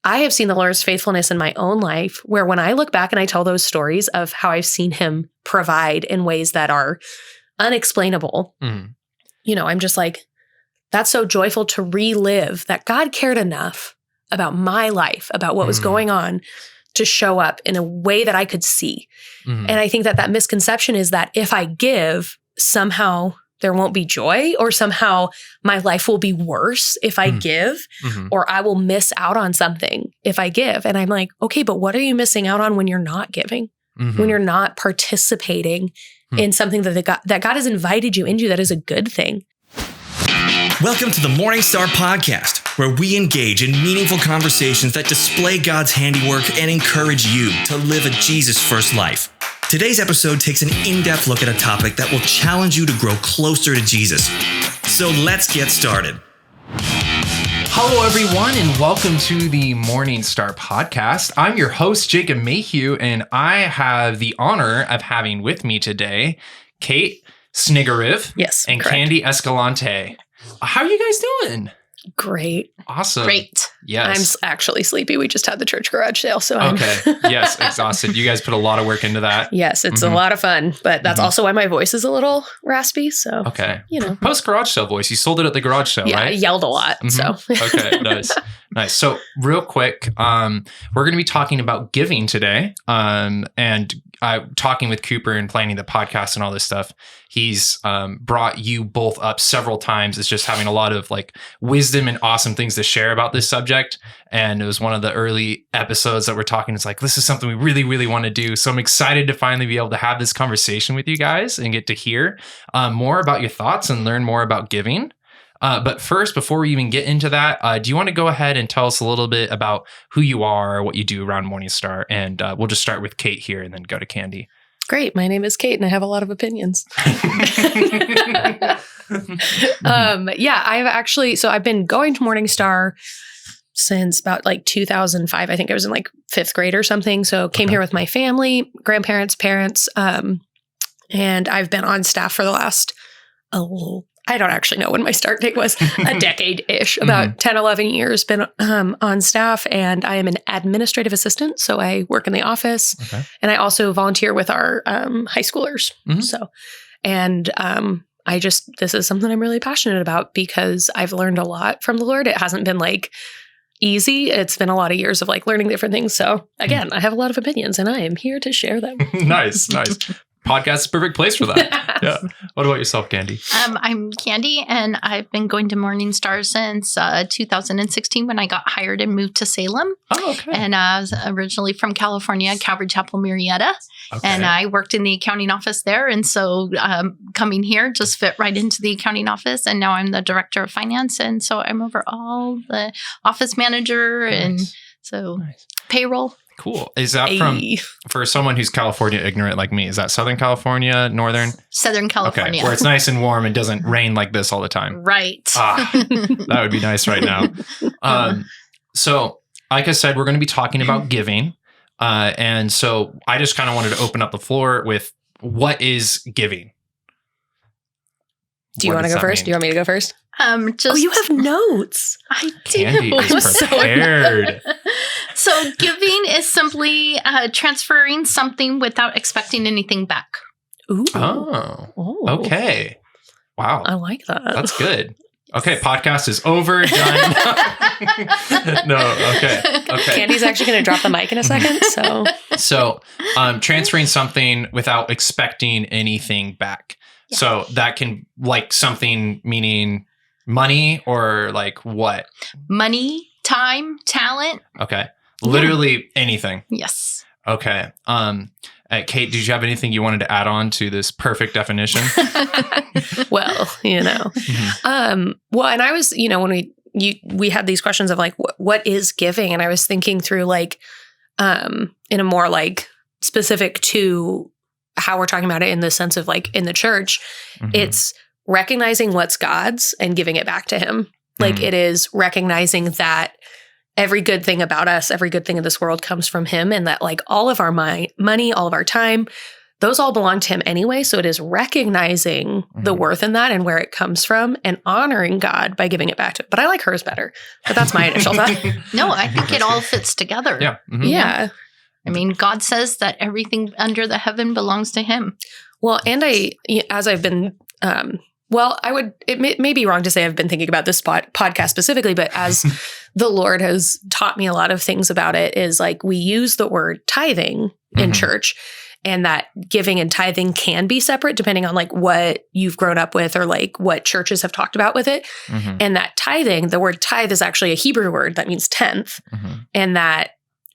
I have seen the Lord's faithfulness in my own life, where when I look back and I tell those stories of how I've seen him provide in ways that are unexplainable, I'm just like, that's so joyful to relive that God cared enough about my life, about what was going on, to show up in a way that I could see. And I think that misconception is that if I give, somehow there won't be joy, or somehow my life will be worse if I give, or I will miss out on something if I give. And I'm like, okay, but what are you missing out on when you're not giving, when you're not participating in something that God has invited you into that is a good thing? Welcome to the Mstar podcast, where we engage in meaningful conversations that display God's handiwork and encourage you to live a Jesus-first life. Today's episode takes an in-depth look at a topic that will challenge you to grow closer to Jesus. So let's get started. Hello, everyone, and welcome to the Mstar podcast. I'm your host, Jacob Mayhew, and I have the honor of having with me today Kate, Snegirev, and correct. Candy Escalante. How are you guys doing? Great. Awesome. Great. Yes. I'm actually sleepy. We just had the church garage sale, so Okay. Yes, exhausted. You guys put a lot of work into that. Yes, it's a lot of fun, but that's also why my voice is a little raspy, so. Okay. Post garage sale voice. You sold it at the garage sale, right? Yeah, I yelled a lot, so. Okay, nice. Nice. So real quick, we're going to be talking about giving today, and talking with Cooper and planning the podcast and all this stuff. He's brought you both up several times. It's just having a lot of like wisdom and awesome things to share about this subject. And it was one of the early episodes that we're talking. It's like, this is something we really, really want to do. So I'm excited to finally be able to have this conversation with you guys and get to hear more about your thoughts and learn more about giving. But first, before we even get into that, do you want to go ahead and tell us a little bit about who you are, what you do around Mstar? And we'll just start with Kate here and then go to Candy. Great. My name is Kate and I have a lot of opinions. I've been going to Mstar since about like 2005. I think I was in like fifth grade or something. So came here with my family, grandparents, parents, and I've been on staff for the last, I don't actually know when my start date was, a decade-ish, about 10, 11 years been on staff, and I am an administrative assistant. So I work in the office, and I also volunteer with our high schoolers. This is something I'm really passionate about because I've learned a lot from the Lord. It hasn't been like easy. It's been a lot of years of like learning different things. So again, I have a lot of opinions and I am here to share them. Nice. Podcast is a perfect place for that. Yeah. What about yourself, Candy? I'm Candy, and I've been going to Mstar since 2016 when I got hired and moved to Salem. Oh, okay. And I was originally from California, Calvary Chapel, Marietta. Okay. And I worked in the accounting office there. And so coming here just fit right into the accounting office. And now I'm the director of finance. And so I'm over all the office manager and payroll. Cool. Is that for someone who's California ignorant like me, is that Southern California, Northern? Southern California. Okay, where it's nice and warm and doesn't rain like this all the time. Right. That would be nice right now. So, like I said, we're going to be talking about giving. And so I just kind of wanted to open up the floor with what is giving? Do you want to go first? Do you want me to go first? You have notes. I do. Candy is prepared. So giving is simply transferring something without expecting anything back. Ooh. Oh, okay. Wow. I like that. That's good. Okay, podcast is over. Done. No, okay. Candy's actually going to drop the mic in a second. So transferring something without expecting anything back. Yeah. So that can like something meaning money or like what? Money, time, talent. Okay. Literally anything. Yes. Okay. Kate, did you have anything you wanted to add on to this perfect definition? Well, and I was, when we had these questions of like, what is giving? And I was thinking through like, in a more like specific to how we're talking about it in the sense of like in the church, it's recognizing what's God's and giving it back to him. Like it is recognizing that every good thing about us, every good thing in this world comes from him, and that like all of our money, all of our time, those all belong to him anyway. So it is recognizing the worth in that and where it comes from and honoring God by giving it back to him. But I like hers better. But that's my initial thought. No, I think it all fits together. Yeah. Mm-hmm. Yeah. I mean, God says that everything under the heaven belongs to him. Well, and as I've been, it may be wrong to say I've been thinking about this podcast specifically, but as the Lord has taught me a lot of things about it, is like we use the word tithing in church, and that giving and tithing can be separate depending on like what you've grown up with or like what churches have talked about with it. And that tithing, the word tithe is actually a Hebrew word that means tenth. And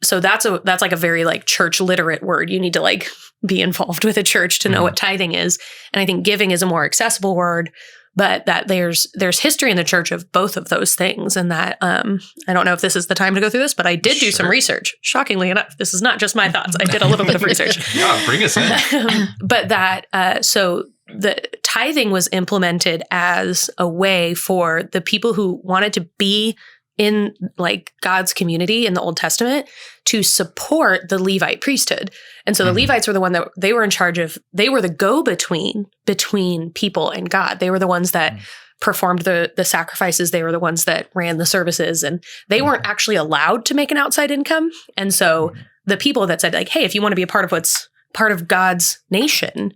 so that's like a very like church literate word. You need to like be involved with a church to know what tithing is. And I think giving is a more accessible word, but that there's history in the church of both of those things. And that, I don't know if this is the time to go through this, but I did do some research. Shockingly enough, this is not just my thoughts. I did a little bit of research. Yeah, bring us in. But that, so the tithing was implemented as a way for the people who wanted to be in like God's community in the Old Testament to support the Levite priesthood. And so the Levites were the one that they were in charge of, they were the go-between between people and God. They were the ones that performed the sacrifices. They were the ones that ran the services, and they weren't actually allowed to make an outside income. And so the people that said like, hey, if you want to be a part of what's part of God's nation,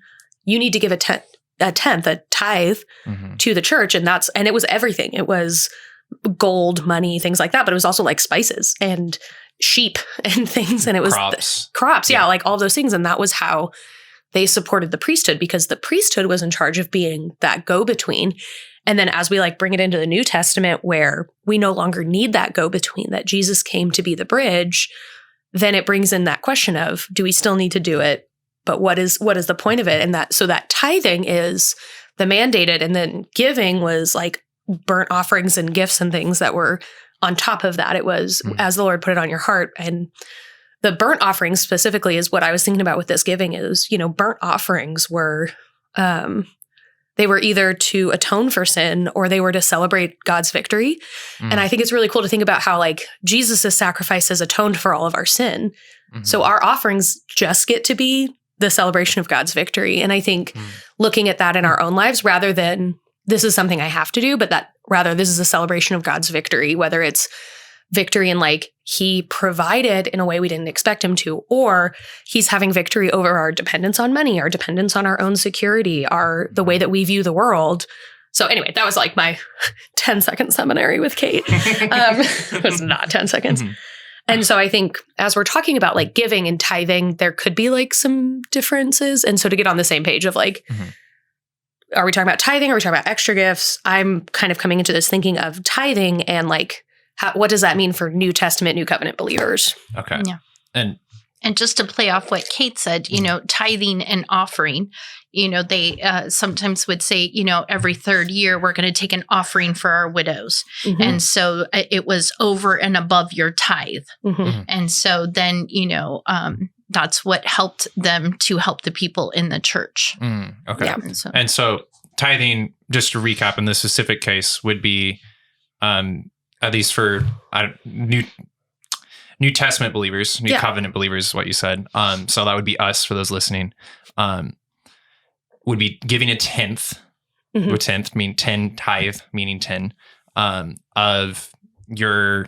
you need to give a tenth, a tithe to the church. And it was everything. It was gold, money, things like that. But it was also like spices and sheep and things. And it was crops. Yeah. Like all those things. And that was how they supported the priesthood, because the priesthood was in charge of being that go-between. And then as we like bring it into the New Testament, where we no longer need that go-between, that Jesus came to be the bridge, then it brings in that question of, do we still need to do it? But what is the point of it? And so that tithing is the mandated, and then giving was like burnt offerings and gifts and things that were on top of that. It was as the Lord put it on your heart. And the burnt offerings specifically is what I was thinking about with this giving is, burnt offerings were, they were either to atone for sin or they were to celebrate God's victory. And I think it's really cool to think about how like Jesus' sacrifice has atoned for all of our sin. So our offerings just get to be the celebration of God's victory. And I think looking at that in our own lives, rather than this is something I have to do, but that rather this is a celebration of God's victory, whether it's victory in like he provided in a way we didn't expect him to, or he's having victory over our dependence on money, our dependence on our own security, the way that we view the world. So anyway, that was like my 10-second seminary with Kate. It was not 10 seconds. And so I think as we're talking about like giving and tithing, there could be like some differences. And so to get on the same page of like, are we talking about tithing? Are we talking about extra gifts? I'm kind of coming into this thinking of tithing and like, what does that mean for New Testament, New Covenant believers? Okay. Yeah. And just to play off what Kate said, tithing and offering, they sometimes would say, every third year we're going to take an offering for our widows. And so it was over and above your tithe. And so then, that's what helped them to help the people in the church. Okay. Yeah. And so tithing, just to recap in this specific case, would be, at least for New Testament believers, New Covenant believers is what you said. So that would be us, for those listening, would be giving a tenth, a tenth, meaning 10, tithe, meaning 10, of your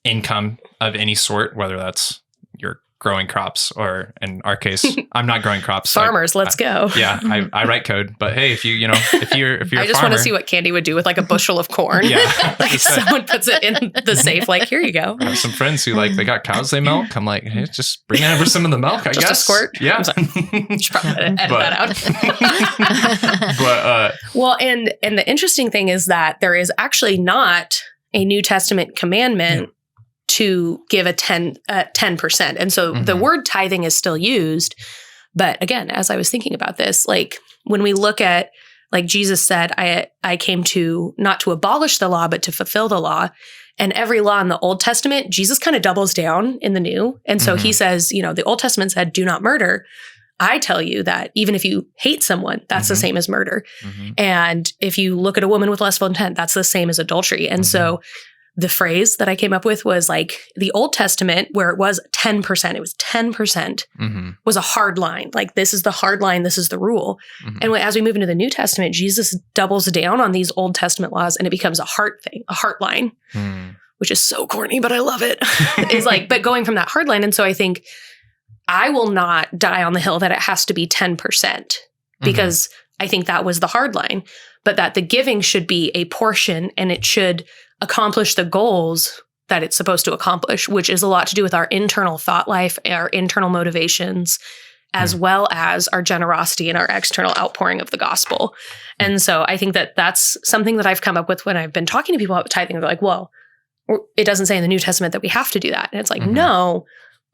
income of any sort, whether that's your growing crops, or in our case, I'm not growing crops. Farmers, let's go. Yeah, I write code, but hey, if you're I just want to see what Candy would do with like a bushel of corn. Like someone puts it in the safe, like, here you go. I have some friends who like, they got cows they milk. I'm like, hey, just bring over some of the milk, I guess. Just a squirt? Yeah. Should probably edit that out. But well, and the interesting thing is that there is actually not a New Testament commandment to give a 10%. And so the word tithing is still used. But again, as I was thinking about this, like when we look at, like Jesus said, I came to not to abolish the law, but to fulfill the law. And every law in the Old Testament, Jesus kind of doubles down in the New. And so he says, the Old Testament said, do not murder. I tell you that even if you hate someone, that's the same as murder. And if you look at a woman with lustful intent, that's the same as adultery. And so the phrase that I came up with was like the Old Testament, where it was 10%, it was 10% was a hard line. Like, this is the hard line. This is the rule. And as we move into the New Testament, Jesus doubles down on these Old Testament laws and it becomes a heart thing, a heart line, which is so corny, but I love it. It's like, but going from that hard line. And so I think I will not die on the hill that it has to be 10% because I think that was the hard line, but that the giving should be a portion and it should accomplish the goals that it's supposed to accomplish, which is a lot to do with our internal thought life, our internal motivations, as well as our generosity and our external outpouring of the gospel. And so I think that that's something that I've come up with when I've been talking to people about tithing. They're like, well, it doesn't say in the New Testament that we have to do that. And it's like, no,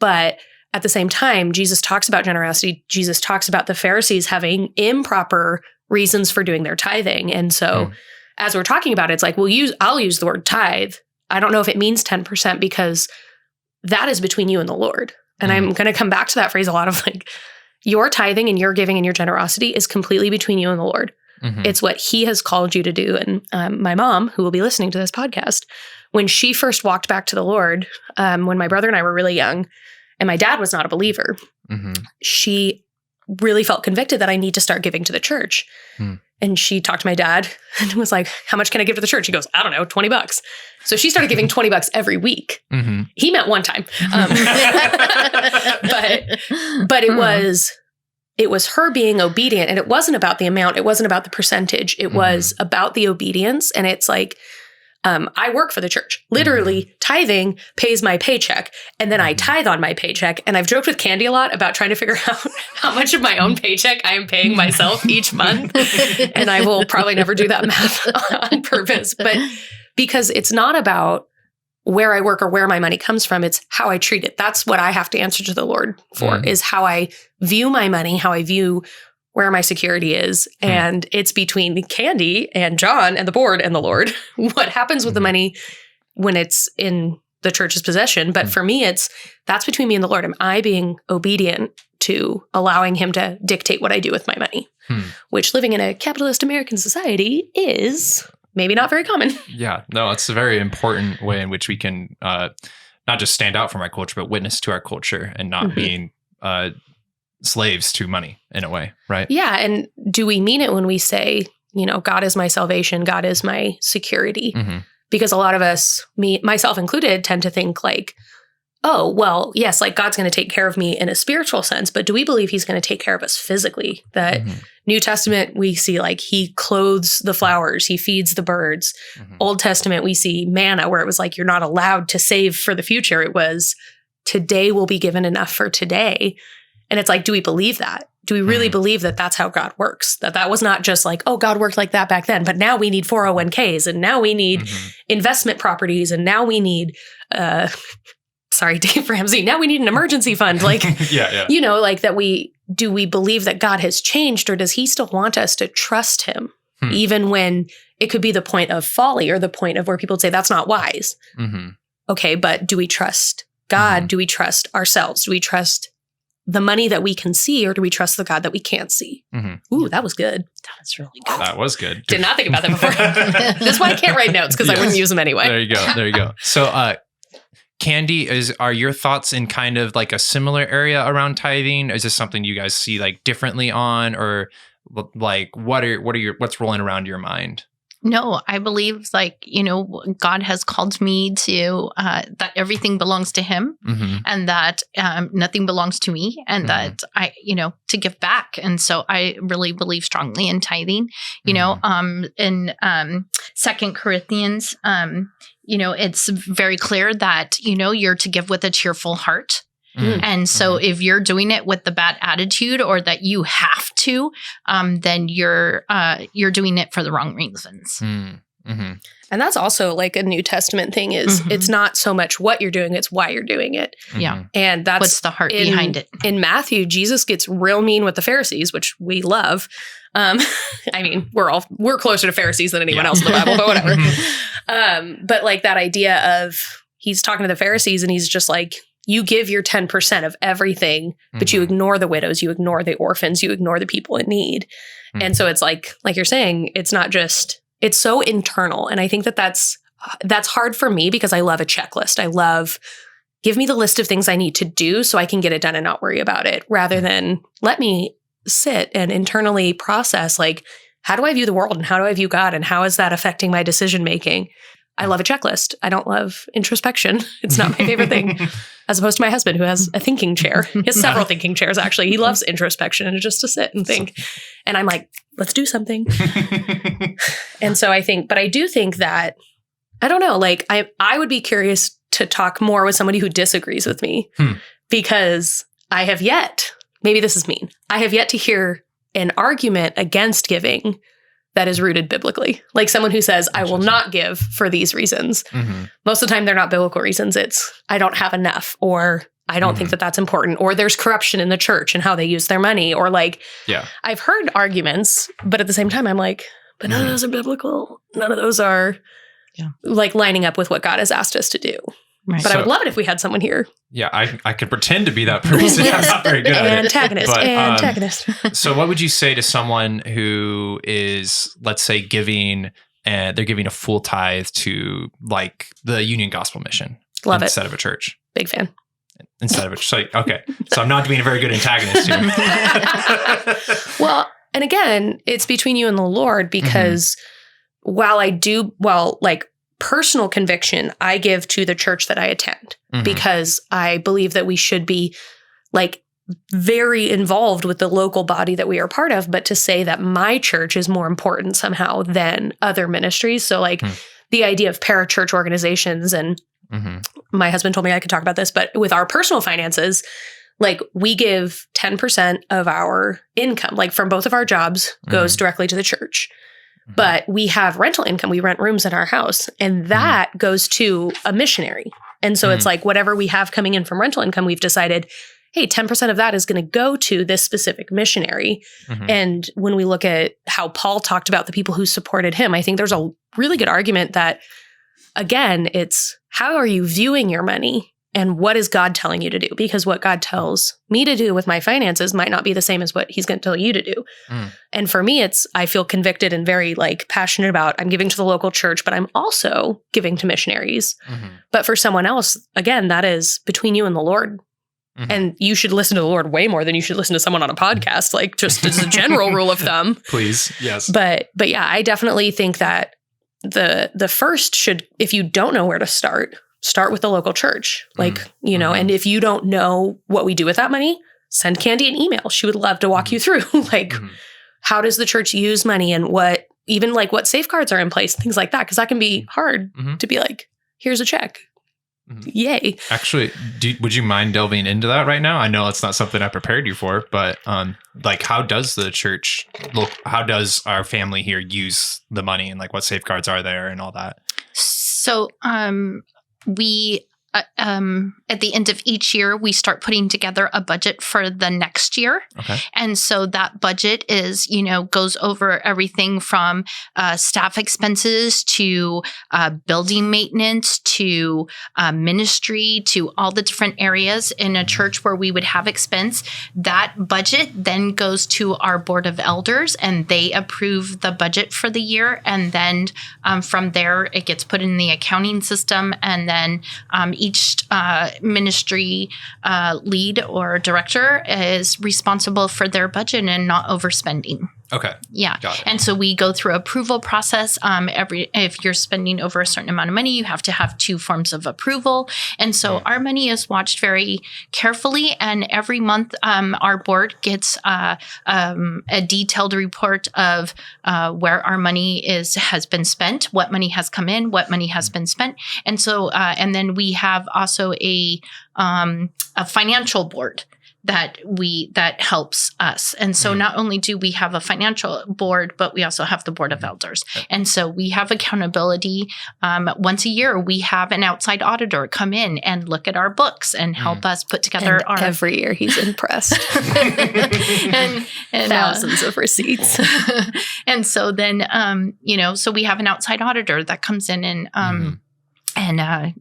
but at the same time, Jesus talks about generosity. Jesus talks about the Pharisees having improper reasons for doing their tithing. And so as we're talking about it, it's like, I'll use the word tithe. I don't know if it means 10% because that is between you and the Lord. And I'm going to come back to that phrase a lot of like, your tithing and your giving and your generosity is completely between you and the Lord. It's what he has called you to do. And my mom, who will be listening to this podcast, when she first walked back to the Lord, when my brother and I were really young, and my dad was not a believer, she really felt convicted that I need to start giving to the church. And she talked to my dad and was like, how much can I give to the church? He goes, I don't know, $20. So she started giving $20 every week. He meant one time. But it was her being obedient, and it wasn't about the amount. It wasn't about the percentage. It was about the obedience. And it's like, I work for the church. Literally, tithing pays my paycheck, and then I tithe on my paycheck. And I've joked with Candy a lot about trying to figure out how much of my own paycheck I am paying myself each month. And I will probably never do that math on purpose. But because it's not about where I work or where my money comes from, it's how I treat it. That's what I have to answer to the Lord for, is how I view my money, how I view where my security is. And it's between Candy and John and the board and the Lord. What happens with the money when it's in the church's possession? But for me, that's between me and the Lord. Am I being obedient to allowing him to dictate what I do with my money? Which, living in a capitalist American society, is maybe not very common. Yeah, no, it's a very important way in which we can not just stand out from our culture, but witness to our culture and not being slaves to money in a way, right? Yeah. And do we mean it when we say, God is my salvation, God is my security? Because a lot of us, me, myself included, tend to think like, oh, well, yes, like God's going to take care of me in a spiritual sense, but do we believe he's going to take care of us physically? That New Testament, we see like he clothes the flowers, he feeds the birds. Old Testament, we see manna, where it was like, you're not allowed to save for the future. It was, today will be given enough for today. And it's like, do we believe that? Do we really believe that that's how God works? That was not just like, oh, God worked like that back then, but now we need 401ks, and now we need investment properties, and now we need, sorry, Dave Ramsey, now we need an emergency fund. Like, like that do we believe that God has changed, or does he still want us to trust him? Even when it could be the point of folly, or the point of where people would say that's not wise. Okay, but do we trust God? Do we trust ourselves? Do we trust the money that we can see, or do we trust the God that we can't see? Ooh, that was good. That was really good. That was good. Did not think about that before. That's why I can't write notes, because I wouldn't use them anyway. There you go. So, Candy, are your thoughts in kind of like a similar area around tithing? Is this something you guys see like differently on, or like what's rolling around your mind? No, I believe God has called me to that everything belongs to him, and that nothing belongs to me, and that I, to give back. And so I really believe strongly in tithing. In 2 Corinthians, it's very clear that, you're to give with a cheerful heart. And so if you're doing it with the bad attitude, or that you have to, then you're doing it for the wrong reasons. And that's also like a New Testament thing is it's not so much what you're doing, it's why you're doing it. Yeah. And that's what's the heart behind it. In Matthew, Jesus gets real mean with the Pharisees, which we love. I mean, we're closer to Pharisees than anyone else in the Bible, but whatever. But like that idea of, he's talking to the Pharisees and he's just like, you give your 10% of everything, but you ignore the widows, you ignore the orphans, you ignore the people in need. And so it's like you're saying, it's not just, it's so internal. And I think that that's that's hard for me because I love a checklist. I love, give me the list of things I need to do so I can get it done and not worry about it, rather than let me sit and internally process, like, how do I view the world and how do I view God and how is that affecting my decision making? I love a checklist. I don't love introspection. It's not my favorite thing. As opposed to my husband, who has a thinking chair. He has several thinking chairs, actually. He loves introspection and just to sit and think. And I'm like, let's do something. And so I do think that, I don't know, like I would be curious to talk more with somebody who disagrees with me because I have yet, maybe this is mean, I have yet to hear an argument against giving that is rooted biblically. Like someone who says, I will not give for these reasons. Most of the time, they're not biblical reasons. It's, I don't have enough, or I don't think that that's important, or there's corruption in the church and how they use their money, or like, I've heard arguments, but at the same time, I'm like, but none of those are biblical. None of those are like lining up with what God has asked us to do. Right. But I would love it if we had someone here. Yeah, I could pretend to be that person. I'm not very good at it. Antagonist. So what would you say to someone who is, let's say, giving, and they're giving a full tithe to like the Union Gospel Mission instead of a church? Big fan. Instead of a church. Okay. So I'm not being a very good antagonist here. Well, and again, it's between you and the Lord, because while personal conviction, I give to the church that I attend because I believe that we should be like very involved with the local body that we are part of. But to say that my church is more important somehow than other ministries. So like the idea of parachurch organizations, and my husband told me I could talk about this, but with our personal finances, like we give 10% of our income, like from both of our jobs, goes directly to the church. But we have rental income. We rent rooms in our house, and that goes to a missionary. And so it's like whatever we have coming in from rental income, we've decided, hey, 10% of that is going to go to this specific missionary. And when we look at how Paul talked about the people who supported him, I think there's a really good argument that, again, it's how are you viewing your money and what is God telling you to do? Because what God tells me to do with my finances might not be the same as what he's going to tell you to do. And for me, I feel convicted and very like passionate about, I'm giving to the local church, but I'm also giving to missionaries. But for someone else, again, that is between you and the Lord. And you should listen to the Lord way more than you should listen to someone on a podcast, like just as a general rule of thumb. Please. Yes. But yeah, I definitely think that the first should, if you don't know where to start with the local church. Like, you know, and if you don't know what we do with that money, send Candy an email. She would love to walk you through, like, how does the church use money and what safeguards are in place, things like that. Cause that can be hard to be like, here's a check. Yay. Actually, would you mind delving into that right now? I know it's not something I prepared you for, but like how does the church look? How does our family here use the money, and like what safeguards are there and all that? So, we, at the end of each year, we start putting together a budget for the next year. Okay. And so that budget is, goes over everything from staff expenses to building maintenance to ministry to all the different areas in a church where we would have expense. That budget then goes to our board of elders, and they approve the budget for the year. And then from there, it gets put in the accounting system, and then each ministry lead or director is responsible for their budget and not overspending. Okay. Yeah. Got it. And so we go through approval process. If you're spending over a certain amount of money, you have to have 2 forms of approval. And so our money is watched very carefully. And every month, our board gets a detailed report of where our money has been spent, what money has come in, what money has been spent. And so, and then we have also a financial board that helps us. And so not only do we have a financial board, but we also have the board of elders. And so we have accountability. Once a year, we have an outside auditor come in and look at our books and help us put together and every year he's impressed. and thousands of receipts. And so then, so we have an outside auditor that comes in and and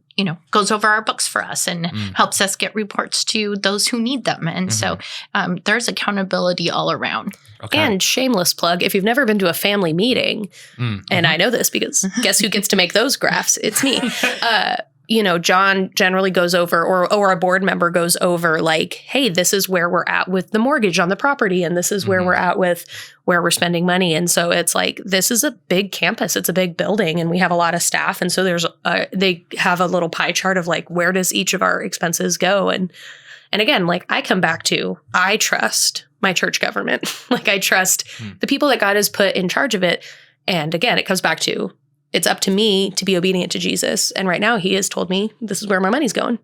goes over our books for us and helps us get reports to those who need them. And so there's accountability all around. Okay. And shameless plug, if you've never been to a family meeting, and I know this because guess who gets to make those graphs? It's me. John generally goes over, or a board member goes over like, hey, this is where we're at with the mortgage on the property. And this is where we're at with where we're spending money. And so it's like, this is a big campus. It's a big building and we have a lot of staff. And so they have a little pie chart of like, where does each of our expenses go? And again, like I come back to, I trust my church government. Like I trust the people that God has put in charge of it. And again, it comes back to, it's up to me to be obedient to Jesus. And right now he has told me this is where my money's going.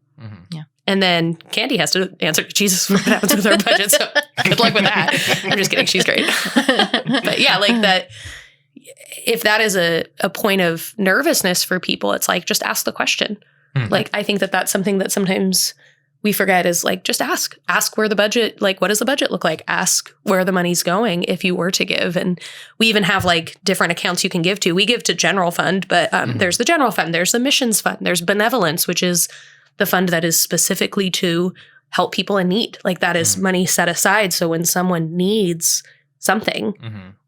Yeah. And then Candy has to answer to Jesus what happens with her budget. So good luck with that. I'm just kidding. She's great. But yeah, like that, if that is a point of nervousness for people, it's like, just ask the question. Like, I think that's something that sometimes we forget is like, just ask where the budget, like, what does the budget look like? Ask where the money's going if you were to give. And we even have like different accounts you can give to. We give to general fund, but there's the general fund, there's the missions fund, there's benevolence, which is the fund that is specifically to help people in need. Like that is money set aside. So when someone needs something,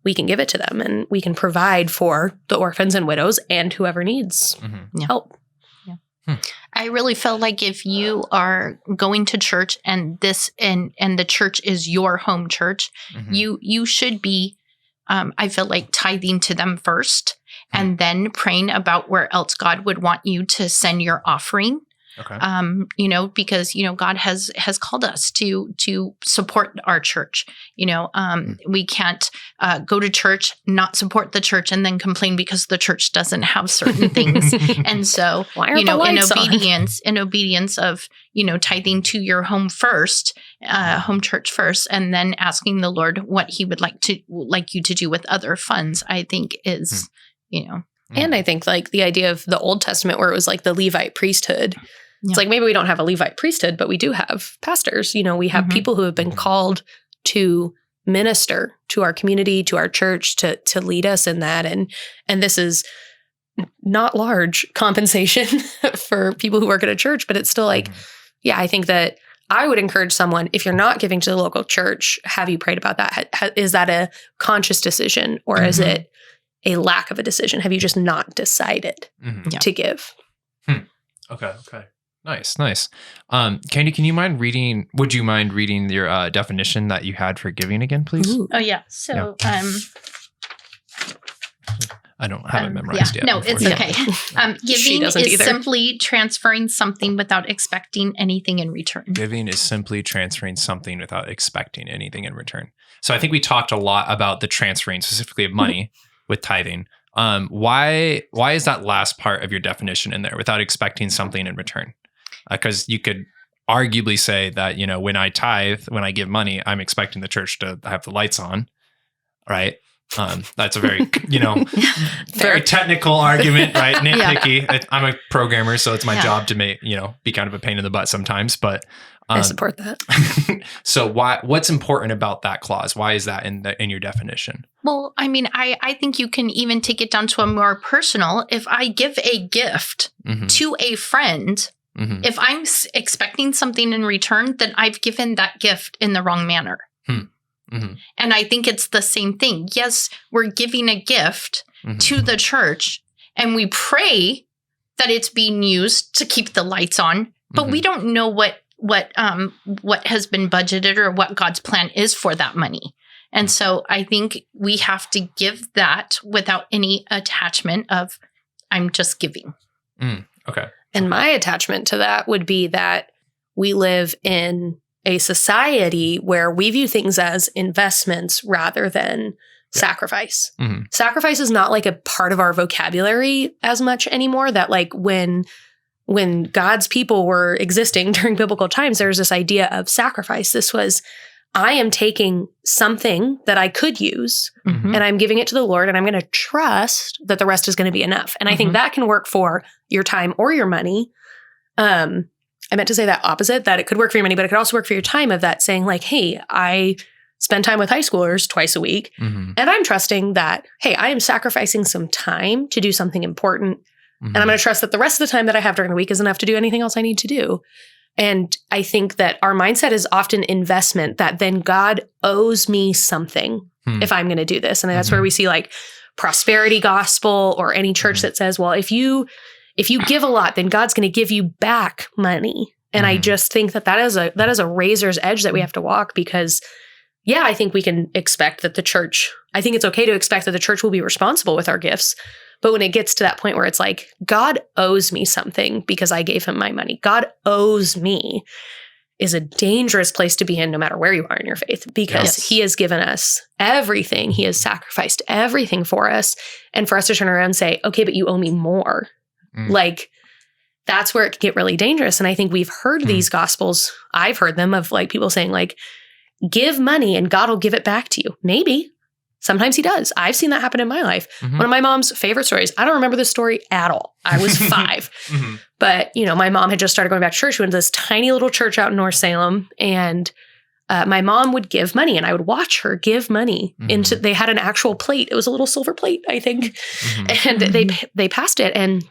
we can give it to them and we can provide for the orphans and widows and whoever needs help. I really feel like if you are going to church and the church is your home church, you should be, I feel like, tithing to them first and then praying about where else God would want you to send your offering. Okay. Because, God has called us to support our church. We can't go to church, not support the church, and then complain because the church doesn't have certain things. And so, in obedience of, tithing to your home first, home church first, and then asking the Lord what he would like you to do with other funds, I think is, And I think like the idea of the Old Testament where it was like the Levite priesthood. It's like maybe we don't have a Levite priesthood, but we do have pastors. We have people who have been called to minister to our community, to our church, to lead us in that. And this is not large compensation for people who work at a church, but it's still like, I think that I would encourage someone, if you're not giving to the local church, have you prayed about that? Is that a conscious decision or is it a lack of a decision? Have you just not decided to give? Okay. Nice. Candy, would you mind reading your definition that you had for giving again, please? Ooh. Oh, yeah. So, I don't have it memorized yet. No, it's okay. Giving is simply transferring something without expecting anything in return. Giving is simply transferring something without expecting anything in return. So I think we talked a lot about the transferring specifically of money with tithing. Why is that last part of your definition in there, without expecting something in return? Because you could arguably say that, when I tithe, when I give money, I'm expecting the church to have the lights on, right? That's a very, very technical argument, right? Nitpicky. Yeah. I'm a programmer, so it's my job to make, be kind of a pain in the butt sometimes, but I support that. So what's important about that clause? Why is that in your definition? Well, I mean, I think you can even take it down to a more personal. If I give a gift to a friend, if I'm expecting something in return, then I've given that gift in the wrong manner. And I think it's the same thing. Yes, we're giving a gift to the church and we pray that it's being used to keep the lights on, but we don't know what has been budgeted or what God's plan is for that money. And so I think we have to give that without any attachment of, I'm just giving. Okay. And my attachment to that would be that we live in a society where we view things as investments rather than sacrifice. Sacrifice is not like a part of our vocabulary as much anymore. That like when God's people were existing during biblical times, there was this idea of sacrifice. This was, I am taking something that I could use and I'm giving it to the Lord and I'm going to trust that the rest is going to be enough. And I think that can work for your time or your money. I meant to say that opposite, that it could work for your money, but it could also work for your time, of that saying like, hey, I spend time with high schoolers twice a week and I'm trusting that, hey, I am sacrificing some time to do something important And I'm going to trust that the rest of the time that I have during the week is enough to do anything else I need to do. And I think that our mindset is often investment, that then God owes me something if I'm going to do this. And that's where we see like prosperity gospel or any church that says, well, if you give a lot, then God's going to give you back money. And I just think that is a razor's edge that we have to walk, because I think we can expect that I think it's okay to expect that the church will be responsible with our gifts. But when it gets to that point where it's like, God owes me something because I gave him my money, God owes me, is a dangerous place to be in no matter where you are in your faith, because he has given us everything. He has sacrificed everything for us. And for us to turn around and say, okay, but you owe me more. Like, that's where it can get really dangerous. And I think we've heard these gospels. I've heard them of like people saying like, give money and God will give it back to you. Maybe. Sometimes he does. I've seen that happen in my life. One of my mom's favorite stories. I don't remember this story at all. I was 5. But, my mom had just started going back to church. We went to this tiny little church out in North Salem. And my mom would give money, and I would watch her give money into, they had an actual plate. It was a little silver plate, I think. And they passed it. And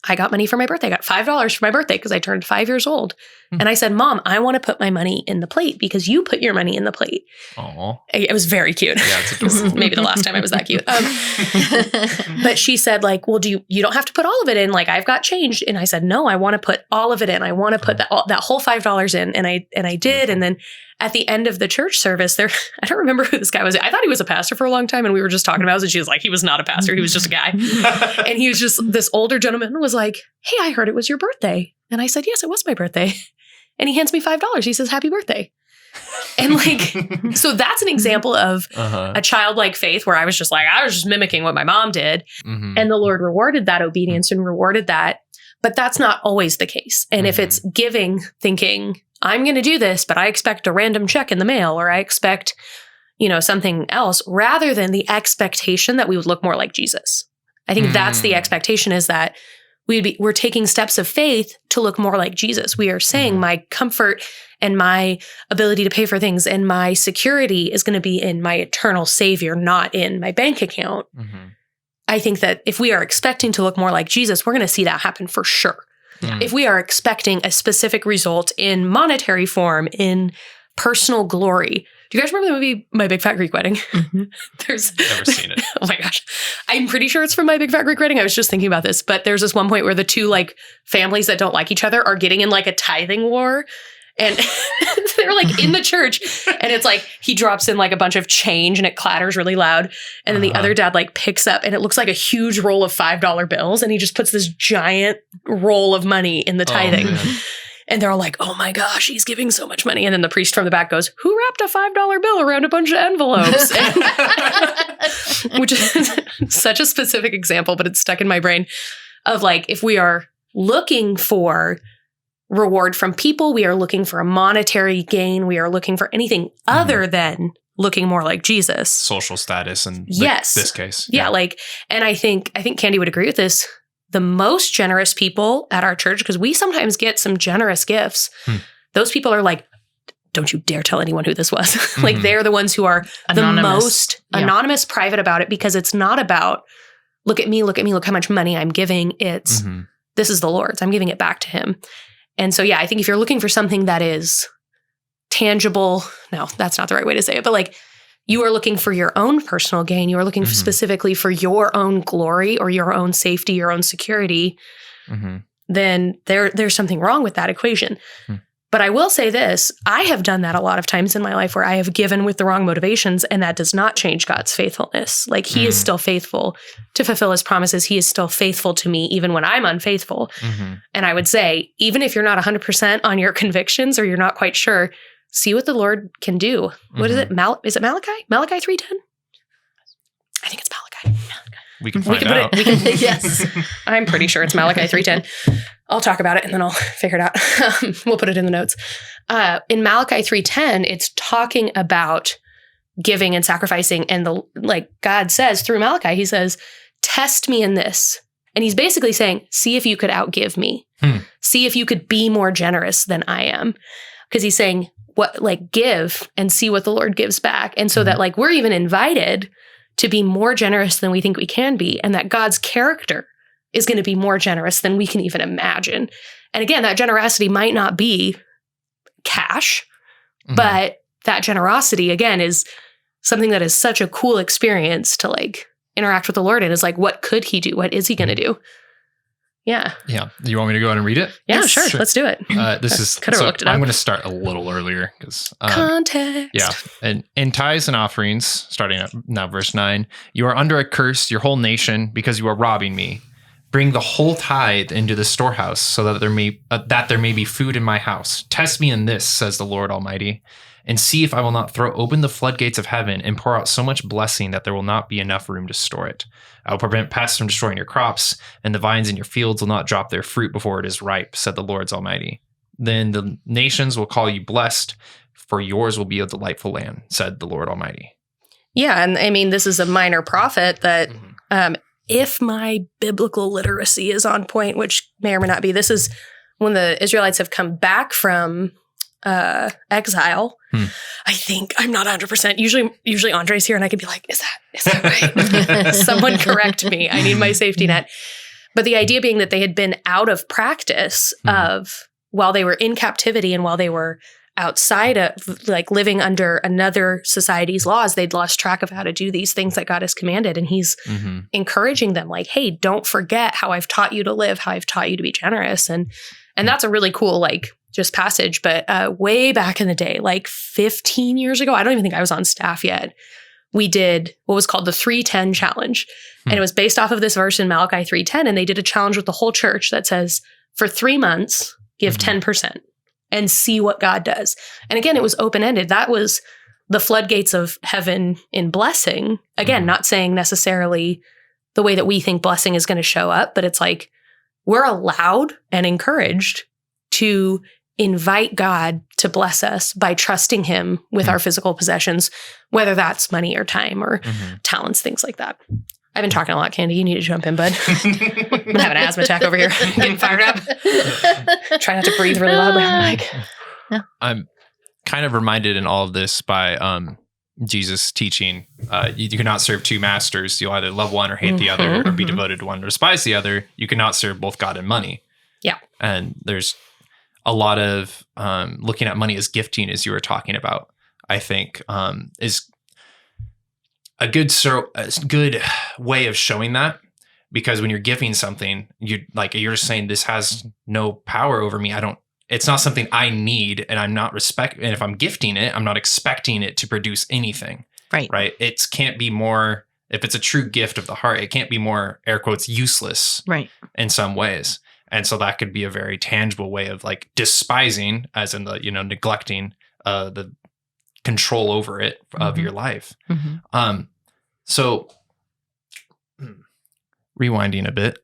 I got money for my birthday. I got $5 for my birthday because I turned 5 years old. And I said, Mom, I want to put my money in the plate because you put your money in the plate. Aww. It was very cute. Yeah, it's adorable. Maybe the last time I was that cute. But she said like, well, you don't have to put all of it in. Like, I've got change. And I said, no, I want to put all of it in. I want to put that whole $5 in. And I did. And then at the end of the church service I don't remember who this guy was. I thought he was a pastor for a long time. And we were just talking about it. And she was like, he was not a pastor. He was just a guy. And he was just, this older gentleman was like, hey, I heard it was your birthday. And I said, yes, it was my birthday. And he hands me $5. He says, happy birthday. And like, so that's an example of a childlike faith where I was just mimicking what my mom did. And the Lord rewarded that obedience and rewarded that. But that's not always the case. And if it's giving, thinking, I'm going to do this, but I expect a random check in the mail, or I expect, something else, rather than the expectation that we would look more like Jesus. I think that's the expectation, is that we're taking steps of faith to look more like Jesus. We are saying my comfort and my ability to pay for things and my security is going to be in my eternal Savior, not in my bank account. I think that if we are expecting to look more like Jesus, we're going to see that happen for sure. If we are expecting a specific result in monetary form, in personal glory. Do you guys remember the movie My Big Fat Greek Wedding? Never seen it. Oh my gosh. I'm pretty sure it's from My Big Fat Greek Wedding. I was just thinking about this, but there's this one point where the two like families that don't like each other are getting in like a tithing war. And they're like in the church, and it's like he drops in like a bunch of change and it clatters really loud. And then the other dad like picks up, and it looks like a huge roll of $5 bills. And he just puts this giant roll of money in the tithing. And they're all like, oh my gosh, he's giving so much money. And then the priest from the back goes, who wrapped a $5 bill around a bunch of envelopes? Which is such a specific example, but it's stuck in my brain of like, if we are looking for reward from people, we are looking for a monetary gain, we are looking for anything other than looking more like Jesus. Social status in this case. Yeah, like, and I think Candy would agree with this. The most generous people at our church, because we sometimes get some generous gifts, those people are like, don't you dare tell anyone who this was. Like, they're the ones who are anonymous. The most anonymous, private about it, because it's not about, look at me, look how much money I'm giving. It's, this is the Lord's. I'm giving it back to him. And so, I think if you're looking for something that is tangible, no, that's not the right way to say it, but like you are looking for your own personal gain, you are looking specifically for your own glory or your own safety, your own security, then there's something wrong with that equation. But I will say this, I have done that a lot of times in my life where I have given with the wrong motivations, and that does not change God's faithfulness. Like, he is still faithful to fulfill his promises. He is still faithful to me even when I'm unfaithful. And I would say, even if you're not 100% on your convictions or you're not quite sure, see what the Lord can do. What is it? Is it Malachi? Malachi 3:10? I think it's Malachi. We can find out. Yes. I'm pretty sure it's Malachi 3:10. I'll talk about it and then I'll figure it out. We'll put it in the notes. In Malachi 3:10, it's talking about giving and sacrificing. And God says through Malachi, he says, test me in this. And he's basically saying, see if you could outgive me. See if you could be more generous than I am. Because he's saying, give and see what the Lord gives back. And so that we're even invited to be more generous than we think we can be. And that God's character is going to be more generous than we can even imagine. And again, that generosity might not be cash, but that generosity, again, is something that is such a cool experience to like interact with the Lord in. Is like, what could he do? What is he going to do? Yeah. Yeah. Do you want me to go ahead and read it? Yeah, sure. Let's do it. This is could have looked it up. I'm going to start a little earlier because context. Yeah. And in tithes and offerings, starting at now verse 9, you are under a curse, your whole nation, because you are robbing me. Bring the whole tithe into the storehouse, so that there may be food in my house. Test me in this, says the Lord Almighty, and see if I will not throw open the floodgates of heaven and pour out so much blessing that there will not be enough room to store it. I will prevent pests from destroying your crops, and the vines in your fields will not drop their fruit before it is ripe, said the Lord Almighty. Then the nations will call you blessed, for yours will be a delightful land, said the Lord Almighty. Yeah, and I mean, this is a minor prophet that, if my biblical literacy is on point, which may or may not be, this is when the Israelites have come back from exile. I think, I'm not 100%. Usually Andre's here and I could be like, is that right? Someone correct me. I need my safety net. But the idea being that they had been out of practice of while they were in captivity and while they were outside of like living under another society's laws, they'd lost track of how to do these things that God has commanded. And he's encouraging them like, hey, don't forget how I've taught you to live, how I've taught you to be generous. And that's a really cool, like, just passage. But way back in the day, like 15 years ago, I don't even think I was on staff yet, we did what was called the 3:10 challenge. And it was based off of this verse in Malachi 3:10. And they did a challenge with the whole church that says, for 3 months, give 10%. And see what God does. And again, it was open-ended. That was the floodgates of heaven in blessing. Again, not saying necessarily the way that we think blessing is going to show up, but it's like we're allowed and encouraged to invite God to bless us by trusting him with our physical possessions, whether that's money or time or talents, things like that. I've been talking a lot, Candy. You need to jump in, bud. I'm going to have an asthma attack over here. Getting fired up. Try not to breathe really loudly on the mic. I'm kind of reminded in all of this by Jesus teaching, you cannot serve two masters. You'll either love one or hate the other, or be devoted to one or despise the other. You cannot serve both God and money. Yeah. And there's a lot of looking at money as gifting, as you were talking about, I think is a good way of showing that, because when you're giving something, you're just saying this has no power over me. It's not something I need, and I'm not and if I'm gifting it, I'm not expecting it to produce anything. Right. It can't be more, if it's a true gift of the heart, it can't be more, air quotes, useless. Right. In some ways. And so that could be a very tangible way of like despising, as in the, neglecting the control over it of your life. So rewinding a bit,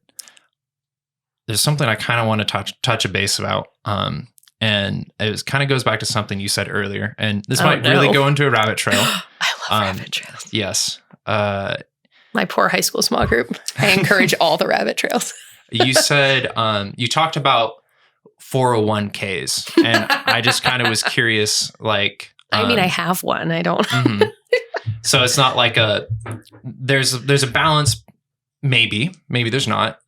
there's something I kind of want to touch a base about. And it kind of goes back to something you said earlier, and this might really go into a rabbit trail. I love rabbit trails. Yes. My poor high school small group. I encourage all the rabbit trails. You said, you talked about 401ks, and I just kind of was curious, like, I mean, I have one. I don't. So it's not like there's a balance. Maybe there's not,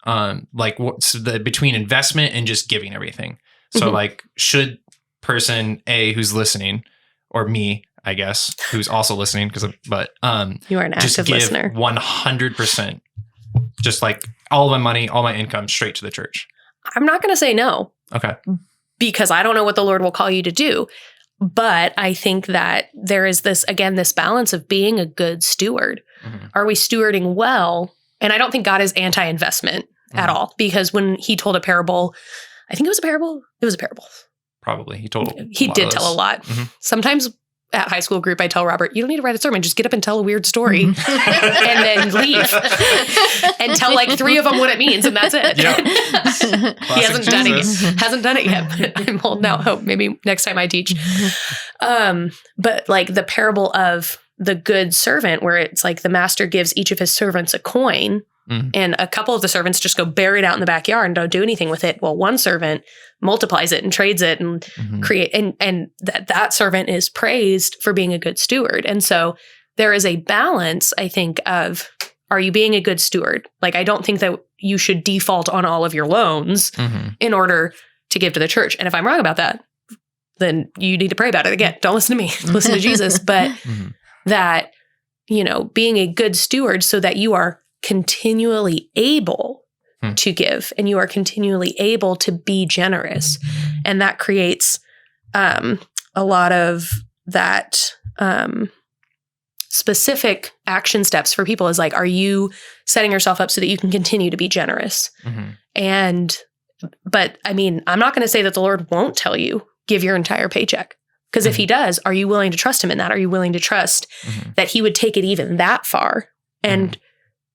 between investment and just giving everything. So like, should person A who's listening, or me, I guess, who's also listening, you are an active listener, 100%, just like all of my money, all my income straight to the church? I'm not going to say no. Okay. Because I don't know what the Lord will call you to do. But I think that there is this balance of being a good steward. Are we stewarding well? And I don't think God is anti-investment at all, because when he told a parable, I think it was a parable. It was a parable. Probably. He did tell a lot. Sometimes at high school group, I tell Robert, you don't need to write a sermon. Just get up and tell a weird story and then leave and tell like 3 of them what it means. And that's it. Yep. He hasn't done it yet, but I'm holding out hope. Maybe next time I teach. But like the parable of the good servant, where it's like the master gives each of his servants a coin, and a couple of the servants just go bury it out in the backyard and don't do anything with it. Well, one servant multiplies it and trades it and create, and that servant is praised for being a good steward. And so there is a balance, I think, of are you being a good steward? Like, I don't think that you should default on all of your loans in order to give to the church. And if I'm wrong about that, then you need to pray about it. Again, don't listen to me, listen to Jesus. But that, being a good steward so that you are continually able to give and you are continually able to be generous. And that creates a lot of that specific action steps for people is like, are you setting yourself up so that you can continue to be generous? But I mean, I'm not going to say that the Lord won't tell you, give your entire paycheck. Because if he does, are you willing to trust him in that? Are you willing to trust that he would take it even that far? And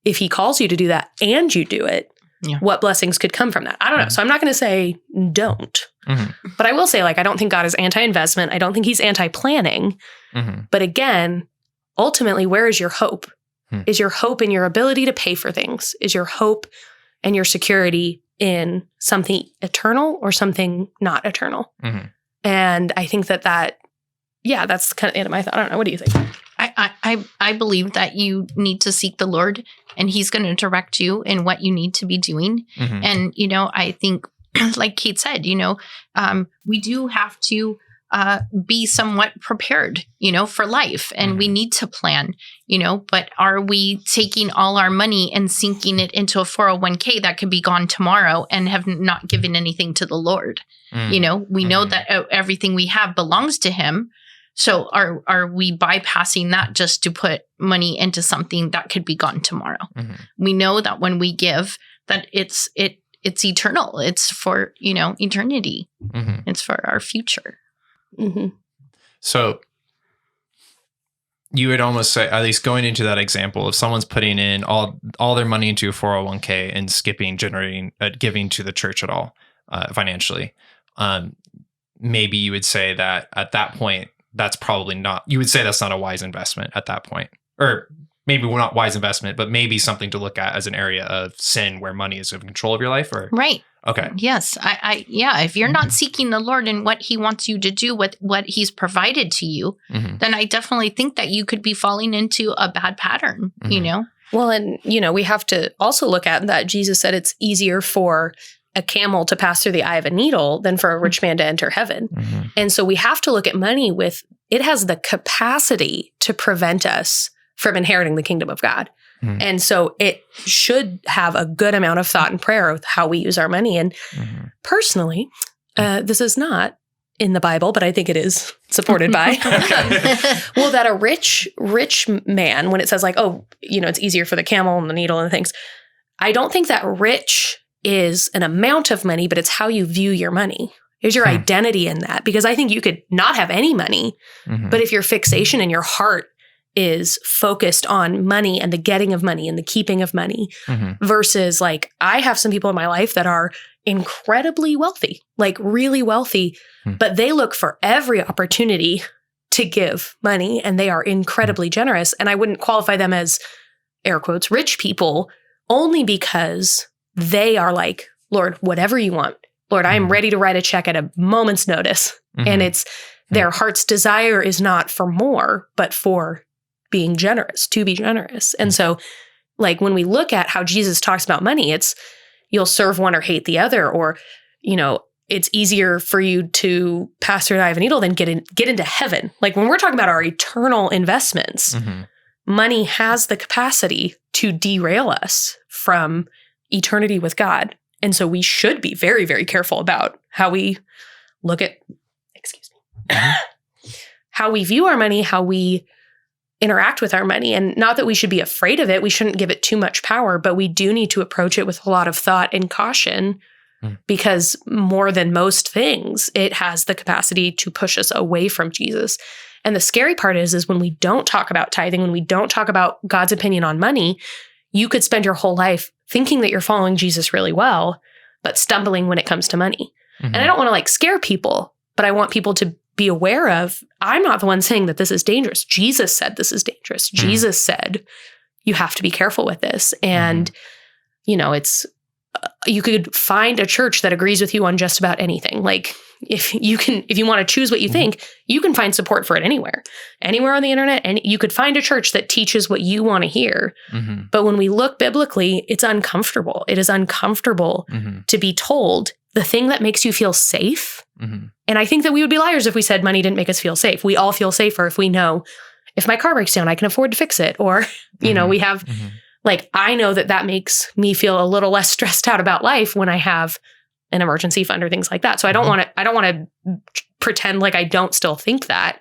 if he calls you to do that and you do it, what blessings could come from that? I don't know. So I'm not going to say don't. But I will say, like, I don't think God is anti-investment. I don't think he's anti-planning. But again, ultimately, where is your hope? Is your hope in your ability to pay for things? Is your hope and your security in something eternal or something not eternal? And I think that's kind of the end of my thought. I don't know. What do you think? I believe that you need to seek the Lord and he's going to direct you in what you need to be doing. And, I think like Kate said, we do have to be somewhat prepared, for life and we need to plan, but are we taking all our money and sinking it into a 401k that could be gone tomorrow and have not given anything to the Lord? We know that everything we have belongs to him. So are we bypassing that just to put money into something that could be gone tomorrow? We know that when we give, that it's eternal. It's for, eternity. It's for our future. So you would almost say, at least going into that example, if someone's putting in all their money into a 401k and skipping giving to the church at all financially, maybe you would say that at that point, that's probably not, you would say that's not a wise investment at that point. Or maybe not wise investment, but maybe something to look at as an area of sin where money is in control of your life. Or right. Okay. Yes. If you're not seeking the Lord and what he wants you to do with what he's provided to you, then I definitely think that you could be falling into a bad pattern, Well, and, we have to also look at that Jesus said it's easier for a camel to pass through the eye of a needle than for a rich man to enter heaven. And so we have to look at money it has the capacity to prevent us from inheriting the kingdom of God. And so it should have a good amount of thought and prayer with how we use our money. And personally, this is not in the Bible, but I think it is supported by, well, that a rich man, when it says like, oh, it's easier for the camel and the needle and things, I don't think that rich is an amount of money, but it's how you view your money. Is your identity in that? Because I think you could not have any money, but if your fixation and your heart is focused on money and the getting of money and the keeping of money versus like, I have some people in my life that are incredibly wealthy, like really wealthy, but they look for every opportunity to give money and they are incredibly generous. And I wouldn't qualify them as air quotes, rich people only because they are like, Lord, whatever you want, Lord, I am ready to write a check at a moment's notice. And it's their heart's desire is not for more, but for being generous, to be generous. And so like when we look at how Jesus talks about money, it's you'll serve one or hate the other, or, it's easier for you to pass through the eye of a needle than get into heaven. Like when we're talking about our eternal investments, money has the capacity to derail us from eternity with God. And so we should be very, very careful about how we look at, how we view our money, how we interact with our money. And not that we should be afraid of it. We shouldn't give it too much power, but we do need to approach it with a lot of thought and caution because more than most things, it has the capacity to push us away from Jesus. And the scary part is when we don't talk about tithing, when we don't talk about God's opinion on money, you could spend your whole life thinking that you're following Jesus really well, but stumbling when it comes to money. And I don't want to like scare people, but I want people to be aware of, I'm not the one saying that this is dangerous. Jesus said this is dangerous. Jesus said, you have to be careful with this. And, it's you could find a church that agrees with you on just about anything. Like if you want to choose what you think, you can find support for it anywhere on the internet. And you could find a church that teaches what you want to hear. But when we look biblically, it's uncomfortable. It is uncomfortable to be told the thing that makes you feel safe. And I think that we would be liars if we said money didn't make us feel safe. We all feel safer if we know if my car breaks down, I can afford to fix it. Or, you know, we have like, I know that makes me feel a little less stressed out about life when I have an emergency fund or things like that. So I don't want to pretend like I don't still think that,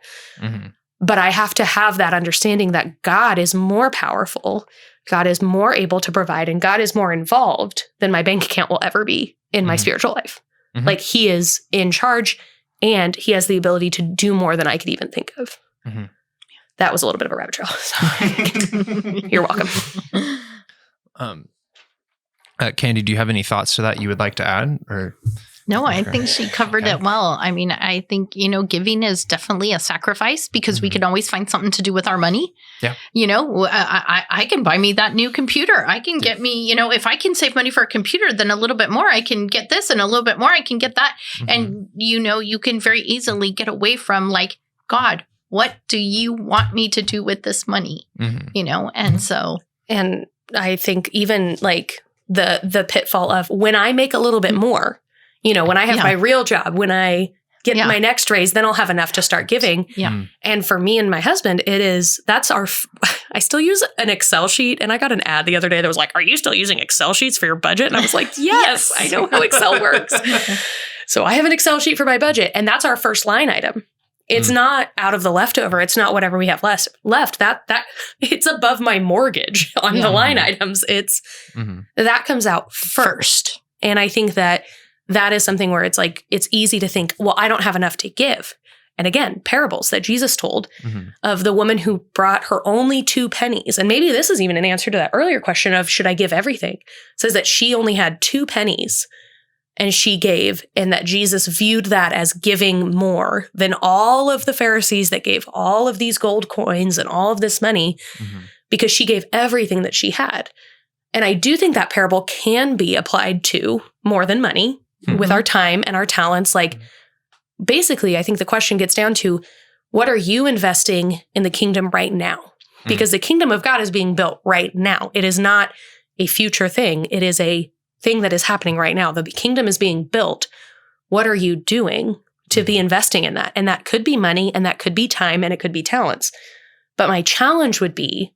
but I have to have that understanding that God is more powerful. God is more able to provide, and God is more involved than my bank account will ever be in my spiritual life. Like he is in charge, and he has the ability to do more than I could even think of. That was a little bit of a rabbit trail. So you're welcome. Candy, do you have any thoughts to that you would like to add? Or no, I think she covered it well. I mean, I think, you know, giving is definitely a sacrifice because we can always find something to do with our money. Yeah. You know, I can buy me that new computer. I can get me, you know, if I can save money for a computer, then a little bit more, I can get this, and a little bit more, I can get that. And, you know, you can very easily get away from like, God, what do you want me to do with this money? You know? And so. And I think even like the pitfall of when I make a little bit more, you know, when I have my real job, when I get my next raise, then I'll have enough to start giving. And for me and my husband, I still use an Excel sheet. And I got an ad the other day that was like, are you still using Excel sheets for your budget? And I was like, yes, I know how Excel works. So I have an Excel sheet for my budget, and that's our first line item. It's not out of the leftover. It's not whatever we have left. That it's above my mortgage on the line items. It's that comes out first. And I think that is something where it's like, it's easy to think, well, I don't have enough to give. And again, parables that Jesus told of the woman who brought her only 2 pennies. And maybe this is even an answer to that earlier question of, should I give everything? It says that she only had 2 pennies. And she gave, and that Jesus viewed that as giving more than all of the Pharisees that gave all of these gold coins and all of this money, because she gave everything that she had. And I do think that parable can be applied to more than money with our time and our talents. Like, basically, I think the question gets down to, what are you investing in the kingdom right now? Because the kingdom of God is being built right now. It is not a future thing. It is a thing that is happening right now. The kingdom is being built. What are you doing to be investing in that? And that could be money, and that could be time, and it could be talents. But my challenge would be,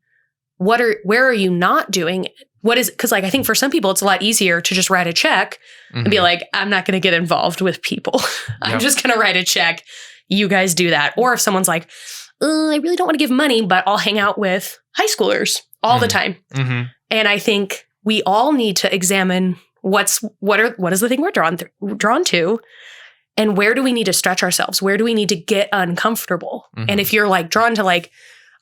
where are you not doing it? Because like, I think for some people, it's a lot easier to just write a check and be like, I'm not going to get involved with people. I'm just going to write a check. You guys do that. Or if someone's like, I really don't want to give money, but I'll hang out with high schoolers all the time. And I think we all need to examine what is the thing we're drawn to, and where do we need to stretch ourselves? Where do we need to get uncomfortable? And if you're like drawn to like,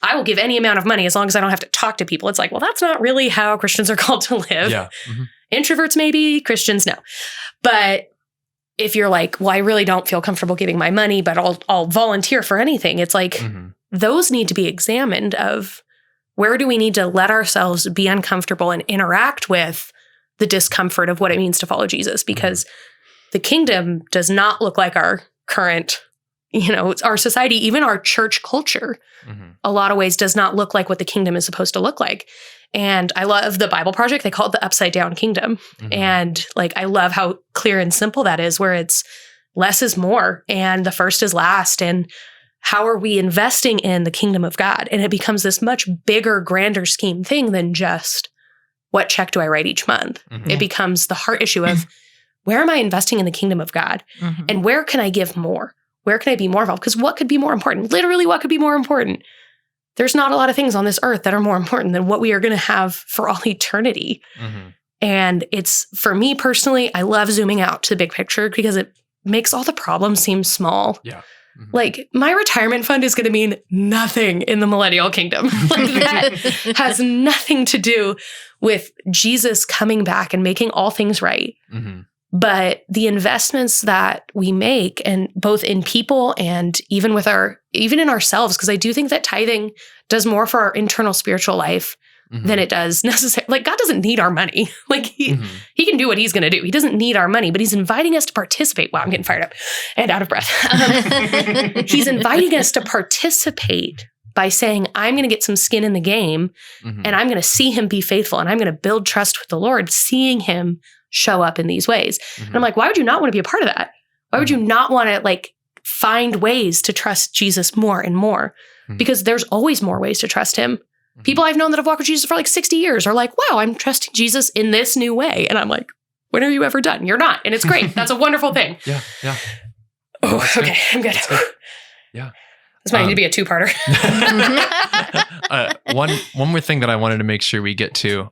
I will give any amount of money as long as I don't have to talk to people, it's like, well, that's not really how Christians are called to live. Introverts maybe, Christians no. But if you're like, well, I really don't feel comfortable giving my money, but I'll volunteer for anything. It's like, those need to be examined of, where do we need to let ourselves be uncomfortable and interact with the discomfort of what it means to follow Jesus? Because the kingdom does not look like our current, you know, our society, even our church culture, a lot of ways does not look like what the kingdom is supposed to look like. And I love the Bible Project. They call it the upside down kingdom. And like, I love how clear and simple that is, where it's less is more and the first is last. And how are we investing in the kingdom of God? And it becomes this much bigger, grander scheme thing than just, what check do I write each month? It becomes the heart issue of, where am I investing in the kingdom of God? And where can I give more? Where can I be more involved? Because what could be more important? Literally, what could be more important? There's not a lot of things on this earth that are more important than what we are going to have for all eternity. And it's, for me personally, I love zooming out to the big picture because it makes all the problems seem small. Like, my retirement fund is going to mean nothing in the millennial kingdom. Like, that has nothing to do with Jesus coming back and making all things right. But the investments that we make, and both in people and even in ourselves, because I do think that tithing does more for our internal spiritual life than it does necessarily. Like, God doesn't need our money. Like, he can do what he's going to do. He doesn't need our money, but he's inviting us to participate. Wow, I'm getting fired up and out of breath. He's inviting us to participate by saying, I'm going to get some skin in the game and I'm going to see him be faithful and I'm going to build trust with the Lord, seeing him show up in these ways. And I'm like, why would you not want to be a part of that? Why would you not want to like find ways to trust Jesus more and more? Because there's always more ways to trust him. People I've known that have walked with Jesus for like 60 years are like, wow, I'm trusting Jesus in this new way. And I'm like, when are you ever done? You're not. And it's great. That's a wonderful thing. Yeah. Oh, okay. I'm good. Yeah. This might need to be a two-parter. One more thing that I wanted to make sure we get to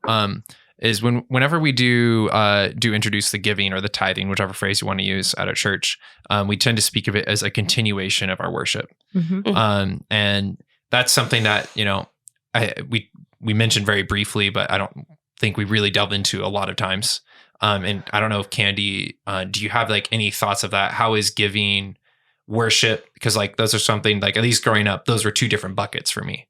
is whenever we do introduce the giving or the tithing, whichever phrase you want to use at a church, we tend to speak of it as a continuation of our worship. And that's something that, we mentioned very briefly, but I don't think we really delve into a lot of times. And I don't know if Candy, do you have like any thoughts of that? How is giving worship? Because like those are something like, at least growing up, those were two different buckets for me.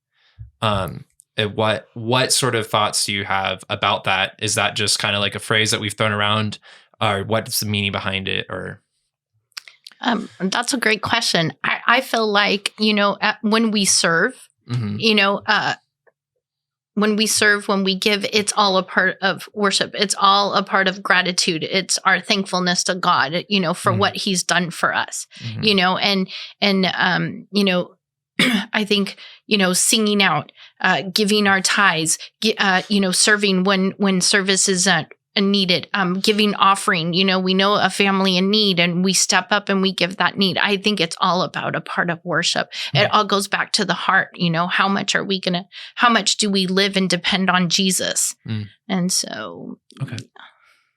What sort of thoughts do you have about that? Is that just kind of like a phrase that we've thrown around, or what's the meaning behind it? Or that's a great question. I feel like, when we serve, when we serve, when we give, it's all a part of worship. It's all a part of gratitude. It's our thankfulness to God, for what he's done for us, and I think, singing out, giving our tithes, serving when service is needed, giving offering, we know a family in need and we step up and we give that need. I think it's all about a part of worship. It all goes back to the heart, how much do we live and depend on Jesus? And so. Okay.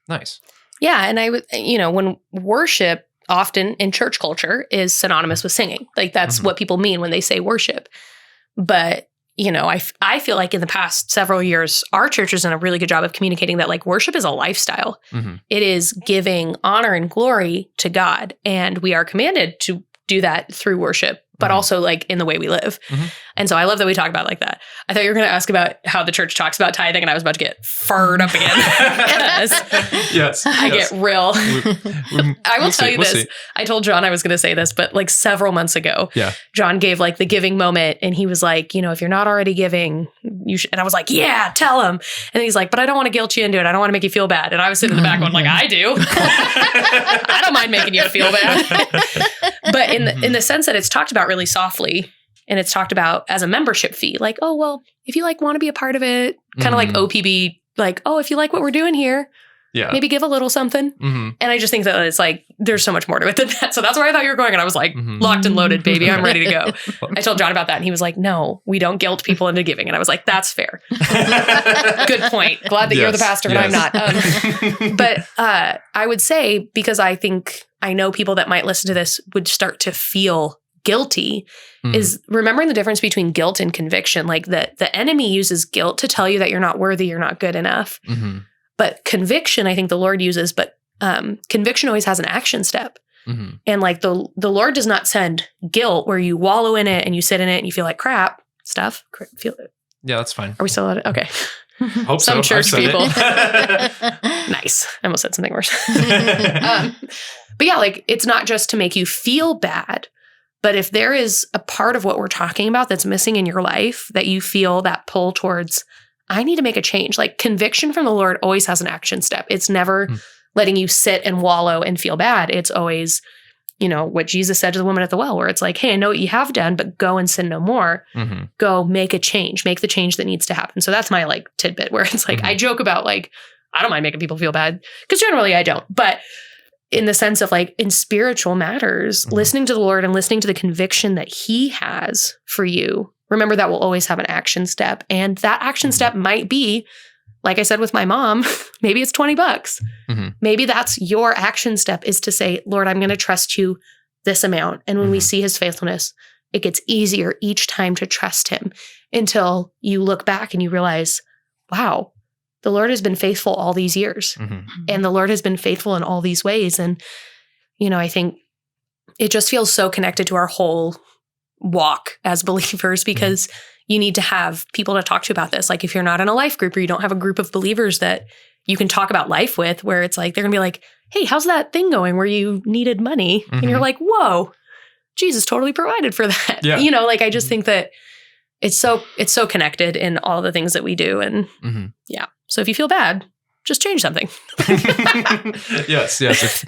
Nice. Yeah. And I would, when worship often in church culture is synonymous with singing. Like that's what people mean when they say worship. But, I feel like in the past several years, our church has done a really good job of communicating that like worship is a lifestyle. It is giving honor and glory to God. And we are commanded to do that through worship, but also like in the way we live. And so I love that we talk about it like that. I thought you were going to ask about how the church talks about tithing, and I was about to get fired up again. Yes. I get real. I will tell you this. I told John I was going to say this, but like several months ago, John gave like the giving moment, and he was like, if you're not already giving, you should. And I was like, yeah, tell him. And he's like, but I don't want to guilt you into it. I don't want to make you feel bad. And I was sitting in the back going like, I do. I don't mind making you feel bad. But in the sense that it's talked about really softly, and it's talked about as a membership fee, like, oh, well, if you like want to be a part of it, kind of like OPB, like, oh, if you like what we're doing here, maybe give a little something. And I just think that it's like, there's so much more to it than that. So that's where I thought you were going. And I was like, locked and loaded, baby. I'm ready to go. I told John about that. And he was like, no, we don't guilt people into giving. And I was like, that's fair. Good point. Glad that you're the pastor and I'm not. But I would say, because I know people that might listen to this would start to feel guilty, is remembering the difference between guilt and conviction. Like the enemy uses guilt to tell you that you're not worthy, you're not good enough. But conviction, I think the Lord uses, but conviction always has an action step. And like the Lord does not send guilt where you wallow in it and you sit in it and you feel like crap stuff. Feel it. Yeah, that's fine. Are we still at it? Okay. Hope Some so. church people. Nice. I almost said something worse. But yeah, like it's not just to make you feel bad, but if there is a part of what we're talking about that's missing in your life that you feel that pull towards, I need to make a change. Like conviction from the Lord always has an action step. It's never letting you sit and wallow and feel bad. It's always, what Jesus said to the woman at the well, where it's like, hey, I know what you have done, but go and sin no more. Go make a change, make the change that needs to happen. So that's my like tidbit where it's like, I joke about like, I don't mind making people feel bad because generally I don't. But in the sense of like in spiritual matters, listening to the Lord and listening to the conviction that he has for you, remember that will always have an action step. And that action step might be, like I said with my mom, maybe it's $20. Maybe that's your action step, is to say, Lord, I'm going to trust you this amount. And when we see his faithfulness, it gets easier each time to trust him until you look back and you realize, wow, the Lord has been faithful all these years. And the Lord has been faithful in all these ways. And, I think it just feels so connected to our whole walk as believers, because you need to have people to talk to about this. Like if you're not in a life group or you don't have a group of believers that you can talk about life with, where it's like, they're gonna be like, hey, how's that thing going where you needed money? And you're like, whoa, Jesus totally provided for that. Yeah. You know, like I just think that it's so connected in all the things that we do. And yeah. So if you feel bad, just change something. Yes.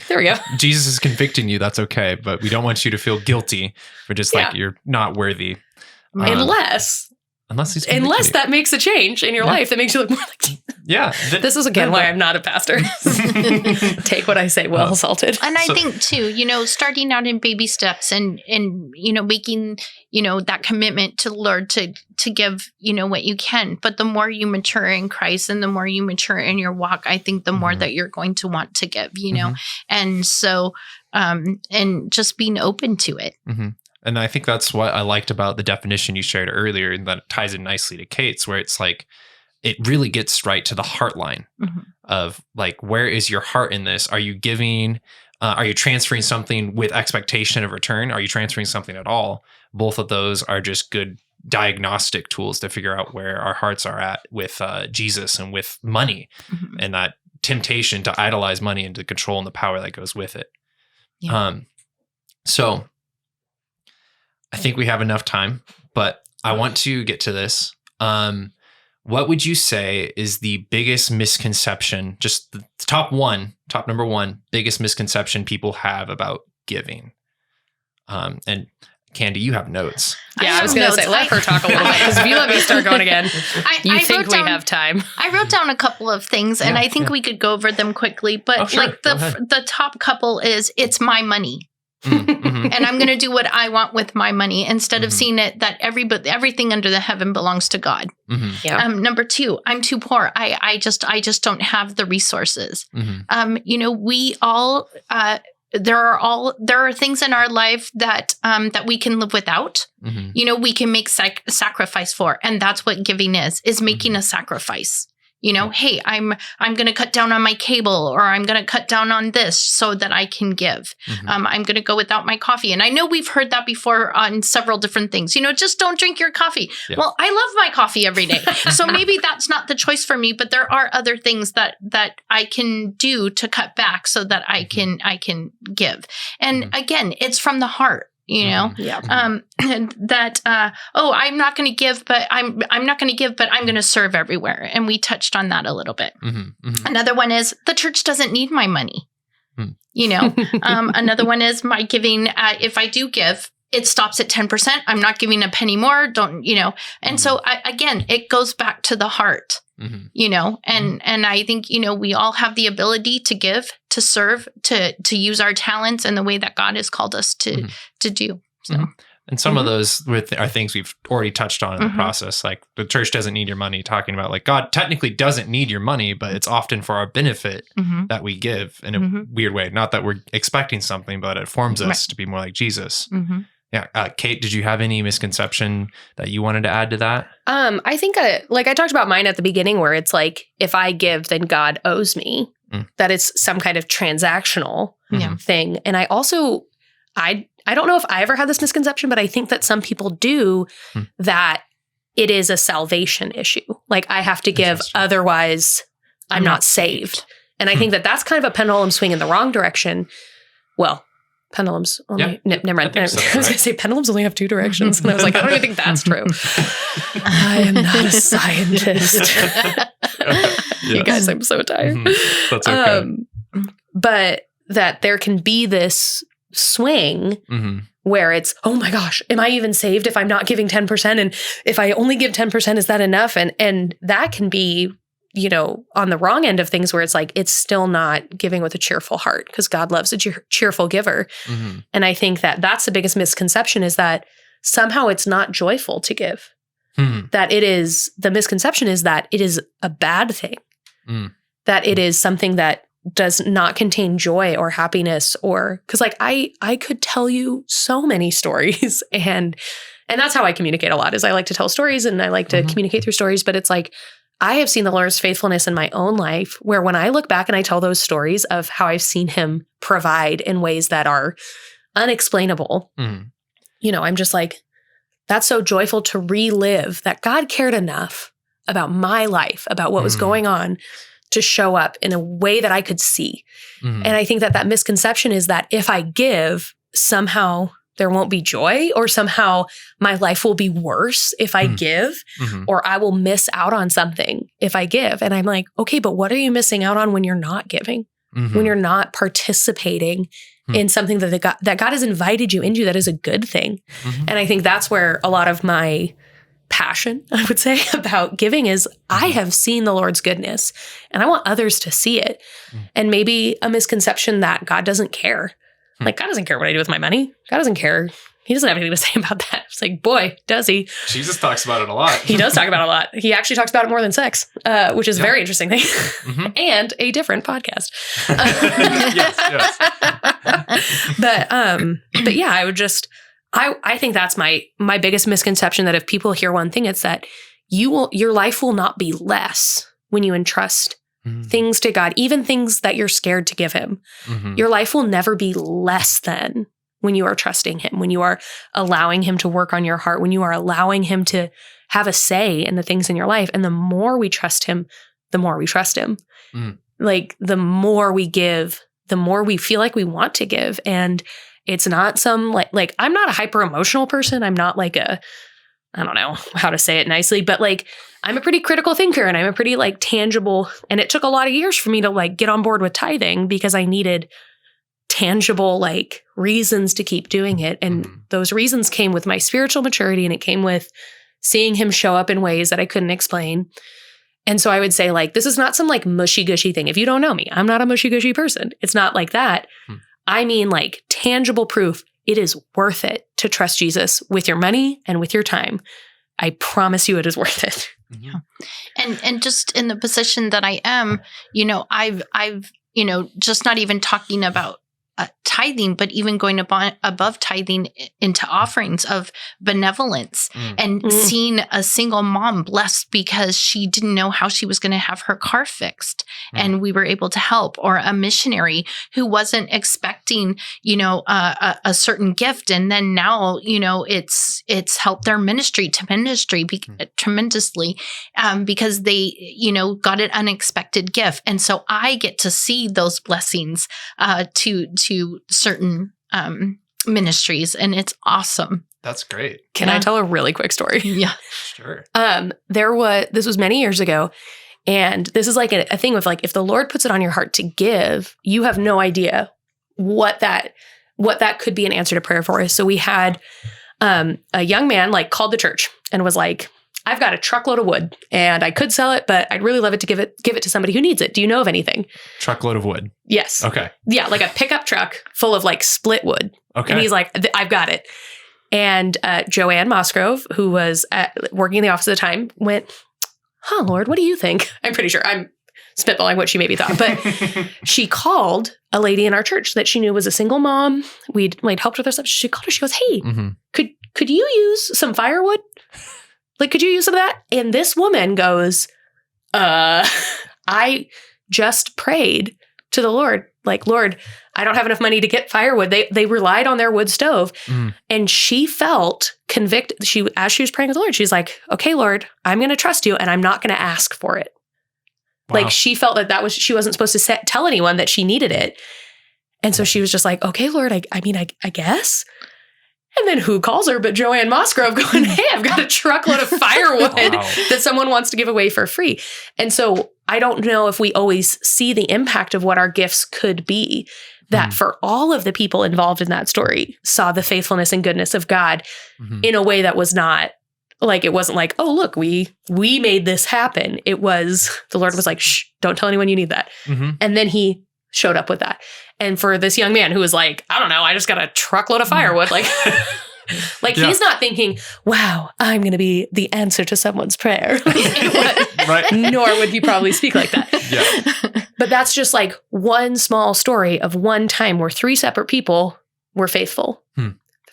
There we go. Jesus is convicting you. That's okay. But we don't want you to feel guilty for just like you're not worthy. Unless that makes a change in your life that makes you look more like Jesus. Yeah. This is again why I'm not a pastor. Take what I say well salted. And I think too, you know, starting out in baby steps and you know, making, you know, that commitment to the Lord to give, you know, what you can. But the more you mature in Christ and the more you mature in your walk, I think the more that you're going to want to give, you know. And so and just being open to it. And I think that's what I liked about the definition you shared earlier, and that ties in nicely to Kate's, where it's like, it really gets right to the heart line of like, where is your heart in this? Are you giving, are you transferring something with expectation of return? Are you transferring something at all? Both of those are just good diagnostic tools to figure out where our hearts are at with Jesus and with money and that temptation to idolize money and to control and the power that goes with it. Yeah. So I think we have enough time, but I want to get to this. What would you say is the biggest misconception, just the top number one, biggest misconception people have about giving? And Candy, you have notes. Yeah, I was going to say, let her talk a little bit, because if you let me start going again, you think we have time. I wrote down a couple of things, and I think we could go over them quickly. But like the top couple is, it's my money. And I'm going to do what I want with my money instead of seeing it that everything under the heaven belongs to God. Number two, I'm too poor. I just don't have the resources. You know, we all there are things in our life that we can live without. You know, we can make sacrifice for, and that's what giving is making a sacrifice. You know, hey, I'm going to cut down on my cable, or I'm going to cut down on this so that I can give. I'm going to go without my coffee. And I know we've heard that before on several different things. You know, just don't drink your coffee. Yeah. Well, I love my coffee every day. So maybe that's not the choice for me, but there are other things that I can do to cut back so that I can give. And again, it's from the heart. You know, that, I'm not going to give, but I'm not going to give, but I'm going to serve everywhere. And we touched on that a little bit. Another one is, the church doesn't need my money. You know, another one is my giving. If I do give, it stops at 10%. I'm not giving a penny more. Don't, you know, and so again, it goes back to the heart. You know, and I think, you know, we all have the ability to give, to serve, to use our talents in the way that God has called us to do. So. And some of those are things we've already touched on in the process. Like, the church doesn't need your money, talking about like God technically doesn't need your money, but it's often for our benefit that we give in a weird way. Not that we're expecting something, but it forms us to be more like Jesus. Yeah. Kate, did you have any misconception that you wanted to add to that? I think like I talked about mine at the beginning, where it's like, if I give, then God owes me, that it's some kind of transactional thing. And I also, I don't know if I ever had this misconception, but I think that some people do, that it is a salvation issue. Like, I have to give, otherwise I'm not saved. And I think that that's kind of a pendulum swing in the wrong direction. Well, pendulums only, never mind. I was going to say pendulums only have two directions. And I was like, I don't even think that's true. I am not a scientist. You guys, I'm so tired. That's okay. But that there can be this swing where it's, oh my gosh, am I even saved if I'm not giving 10%? And if I only give 10%, is that enough? And that can be, you know, on the wrong end of things, where it's like, it's still not giving with a cheerful heart, because God loves a cheerful giver. And I think that that's the biggest misconception, is that somehow it's not joyful to give. That it is, the misconception is that it is a bad thing, that it is something that does not contain joy or happiness, or, because like I could tell you so many stories, and that's how I communicate a lot, is I like to tell stories and I like to communicate through stories. But it's like, I have seen the Lord's faithfulness in my own life, where when I look back and I tell those stories of how I've seen him provide in ways that are unexplainable, you know, I'm just like, that's so joyful to relive that God cared enough about my life, about what was going on, to show up in a way that I could see. And I think that misconception is that if I give, somehow there won't be joy, or somehow my life will be worse if I give, or I will miss out on something if I give. And I'm like, okay, but what are you missing out on when you're not giving? When you're not participating in something that God has invited you into, that is a good thing. And I think that's where a lot of my passion, I would say, about giving is I have seen the Lord's goodness and I want others to see it. And maybe a misconception that God doesn't care. Like, God doesn't care what I do with my money. God doesn't care. He doesn't have anything to say about that. It's like, boy, does he. Jesus talks about it a lot. He does talk about it a lot. He actually talks about it more than sex, which is a very interesting thing. And a different podcast. Yes. But yeah, I think that's my biggest misconception, that if people hear one thing, it's that your life will not be less when you entrust things to God, even things that you're scared to give him. Your life will never be less than when you are trusting him, when you are allowing him to work on your heart, when you are allowing him to have a say in the things in your life. And the more we trust him, the more we trust him. Like, the more we give, the more we feel like we want to give. And it's not some like I'm not a hyper emotional person. I'm not like I don't know how to say it nicely, but like, I'm a pretty critical thinker and I'm a pretty like tangible. And it took a lot of years for me to like get on board with tithing, because I needed tangible like reasons to keep doing it. And those reasons came with my spiritual maturity, and it came with seeing him show up in ways that I couldn't explain. And so I would say, like, this is not some like mushy gushy thing. If you don't know me, I'm not a mushy gushy person. It's not like that. I mean, like, tangible proof. It is worth it to trust Jesus with your money and with your time. I promise you it is worth it. Yeah. And just in the position that I am, I've just not even talking about tithing, but even going above tithing into offerings of benevolence and seeing a single mom blessed because she didn't know how she was going to have her car fixed. And we were able to help, or a missionary who wasn't expecting, a certain gift. And then now, it's helped their ministry tremendously because they, got an unexpected gift. And so I get to see those blessings to certain ministries, and it's awesome. That's great. Can I tell a really quick story? Yeah, sure. This was many years ago, and this is like a thing with like, if the Lord puts it on your heart to give, you have no idea what that could be an answer to prayer for. So we had a young man like called the church and was like, I've got a truckload of wood and I could sell it, but I'd really love it to give it to somebody who needs it. Do you know of anything? Truckload of wood. Yes. Okay. Yeah, like a pickup truck full of like split wood. Okay. And he's like, I've got it. And Joanne Mosgrove, who was working in the office at the time, went, Lord, what do you think? I'm pretty sure I'm spitballing what she maybe thought, but she called a lady in our church that she knew was a single mom. We'd helped with her stuff. She called her. She goes, hey, could you use some firewood? Like, could you use some of that? And this woman goes, I just prayed to the Lord, like, Lord, I don't have enough money to get firewood. They relied on their wood stove. And she felt convicted. As she was praying with the Lord, she's like, okay, Lord, I'm going to trust you and I'm not going to ask for it. Wow. Like, she felt she wasn't supposed to tell anyone that she needed it. And so she was just like, okay, Lord, I guess. And then who calls her but Joanne Mosgrove going, hey, I've got a truckload of firewood that someone wants to give away for free. And so I don't know if we always see the impact of what our gifts could be, that for all of the people involved in that story saw the faithfulness and goodness of God in a way that was not like, it wasn't like, oh, look, we made this happen. It was, the Lord was like, shh, don't tell anyone you need that. And then he showed up with that. And for this young man who was like, I don't know, I just got a truckload of firewood. Like, he's not thinking, wow, I'm going to be the answer to someone's prayer. Right. Nor would you probably speak like that. Yeah. But that's just like one small story of one time where 3 separate people were faithful.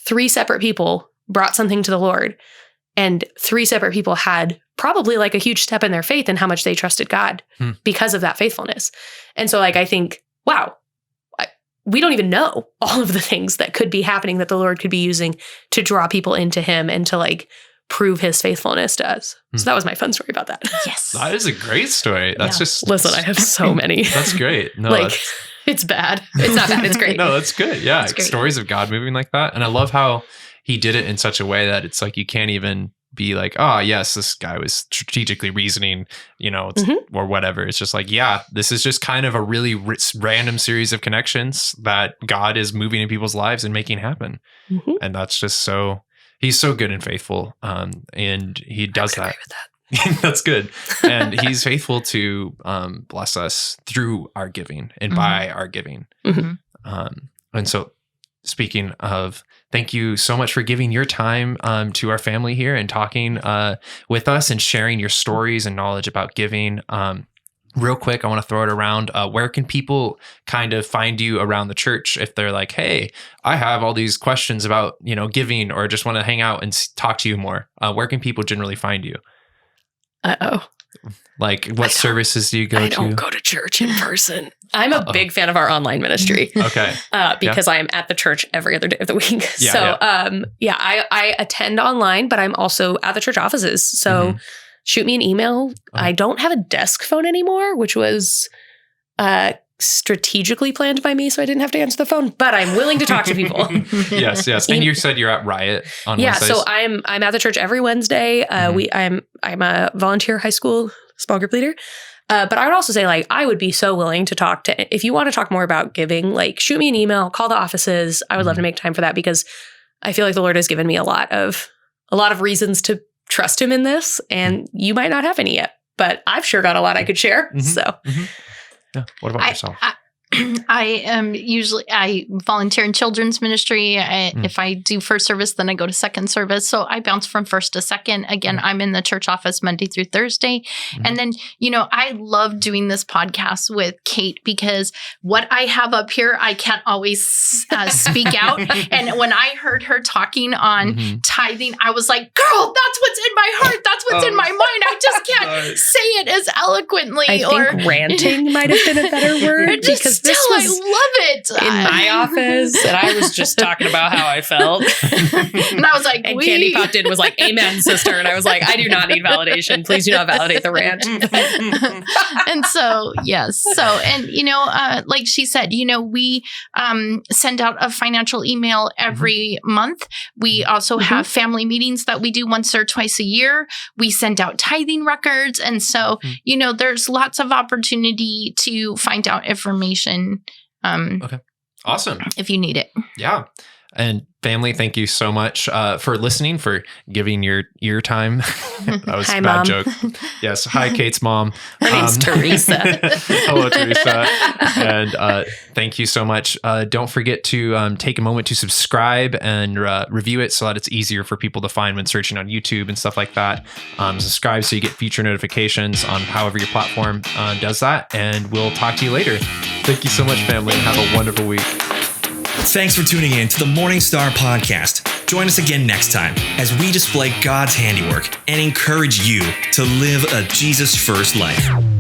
3 separate people brought something to the Lord. And 3 separate people had probably like a huge step in their faith and how much they trusted God because of that faithfulness. And so like, I think, wow, we don't even know all of the things that could be happening that the Lord could be using to draw people into him and to like prove his faithfulness to us. So that was my fun story about that. Yes. That is a great story. That's just... Listen, I have so many. That's great. No, like, it's bad. It's not bad. It's great. No, that's good. Yeah. Great. Stories of God moving like that. And I love how he did it in such a way that it's like, you can't even be like, oh, yes, this guy was strategically reasoning, or whatever. It's just like, yeah, this is just kind of a really random series of connections that God is moving in people's lives and making happen. Mm-hmm. And that's just so, he's so good and faithful. And he does that. That's good. And he's faithful to bless us through our giving and by our giving. Mm-hmm. And so, speaking of, thank you so much for giving your time to our family here and talking with us and sharing your stories and knowledge about giving. Real quick, I want to throw it around. Where can people kind of find you around the church if they're like, hey, I have all these questions about, giving, or just want to hang out and talk to you more? Where can people generally find you? Like, what services do you go to? I don't go to church in person. I'm a big fan of our online ministry. Okay. Because I am at the church every other day of the week. I attend online, but I'm also at the church offices. So shoot me an email. I don't have a desk phone anymore, which was strategically planned by me, so I didn't have to answer the phone, but I'm willing to talk to people. Yes. And you said you're at Riot on Wednesdays. So I'm at the church every Wednesday. I'm a volunteer high school small group leader. But I would also say, like, I would be so willing to talk to, if you want to talk more about giving, like, shoot me an email, call the offices. I would love to make time for that, because I feel like the Lord has given me a lot of reasons to trust him in this, and you might not have any yet, but I've sure got a lot I could share. So. Yeah. What about yourself? I volunteer in children's ministry. If I do first service, then I go to second service. So I bounce from first to second. Again, I'm in the church office Monday through Thursday. And then, I love doing this podcast with Kate, because what I have up here, I can't always speak out. And when I heard her talking on tithing, I was like, girl, that's what's in my heart. That's what's in my mind. I just can't say it as eloquently. I think ranting might have been a better word, because Still, I love it. In my office, and I was just talking about how I felt. And I was like, and Candy popped in and was like, amen, sister. And I was like, I do not need validation. Please do not validate the rant. And so, yes. So, and, like she said, we send out a financial email every month. We also have family meetings that we do once or twice a year. We send out tithing records. And so, there's lots of opportunity to find out information. Okay. Awesome. If you need it. Yeah. And family, thank you so much for listening, for giving your time. That was Hi, a bad Mom. joke. Yes. Hi, Kate's mom. Her name's Teresa. Hello, Teresa. And thank you so much. Don't forget to take a moment to subscribe and review it, so that it's easier for people to find when searching on YouTube and stuff like that. Subscribe so you get future notifications on however your platform does that. And we'll talk to you later. Thank you so much, family. Have a wonderful week. Thanks for tuning in to the Morning Star Podcast. Join us again next time as we display God's handiwork and encourage you to live a Jesus-first life.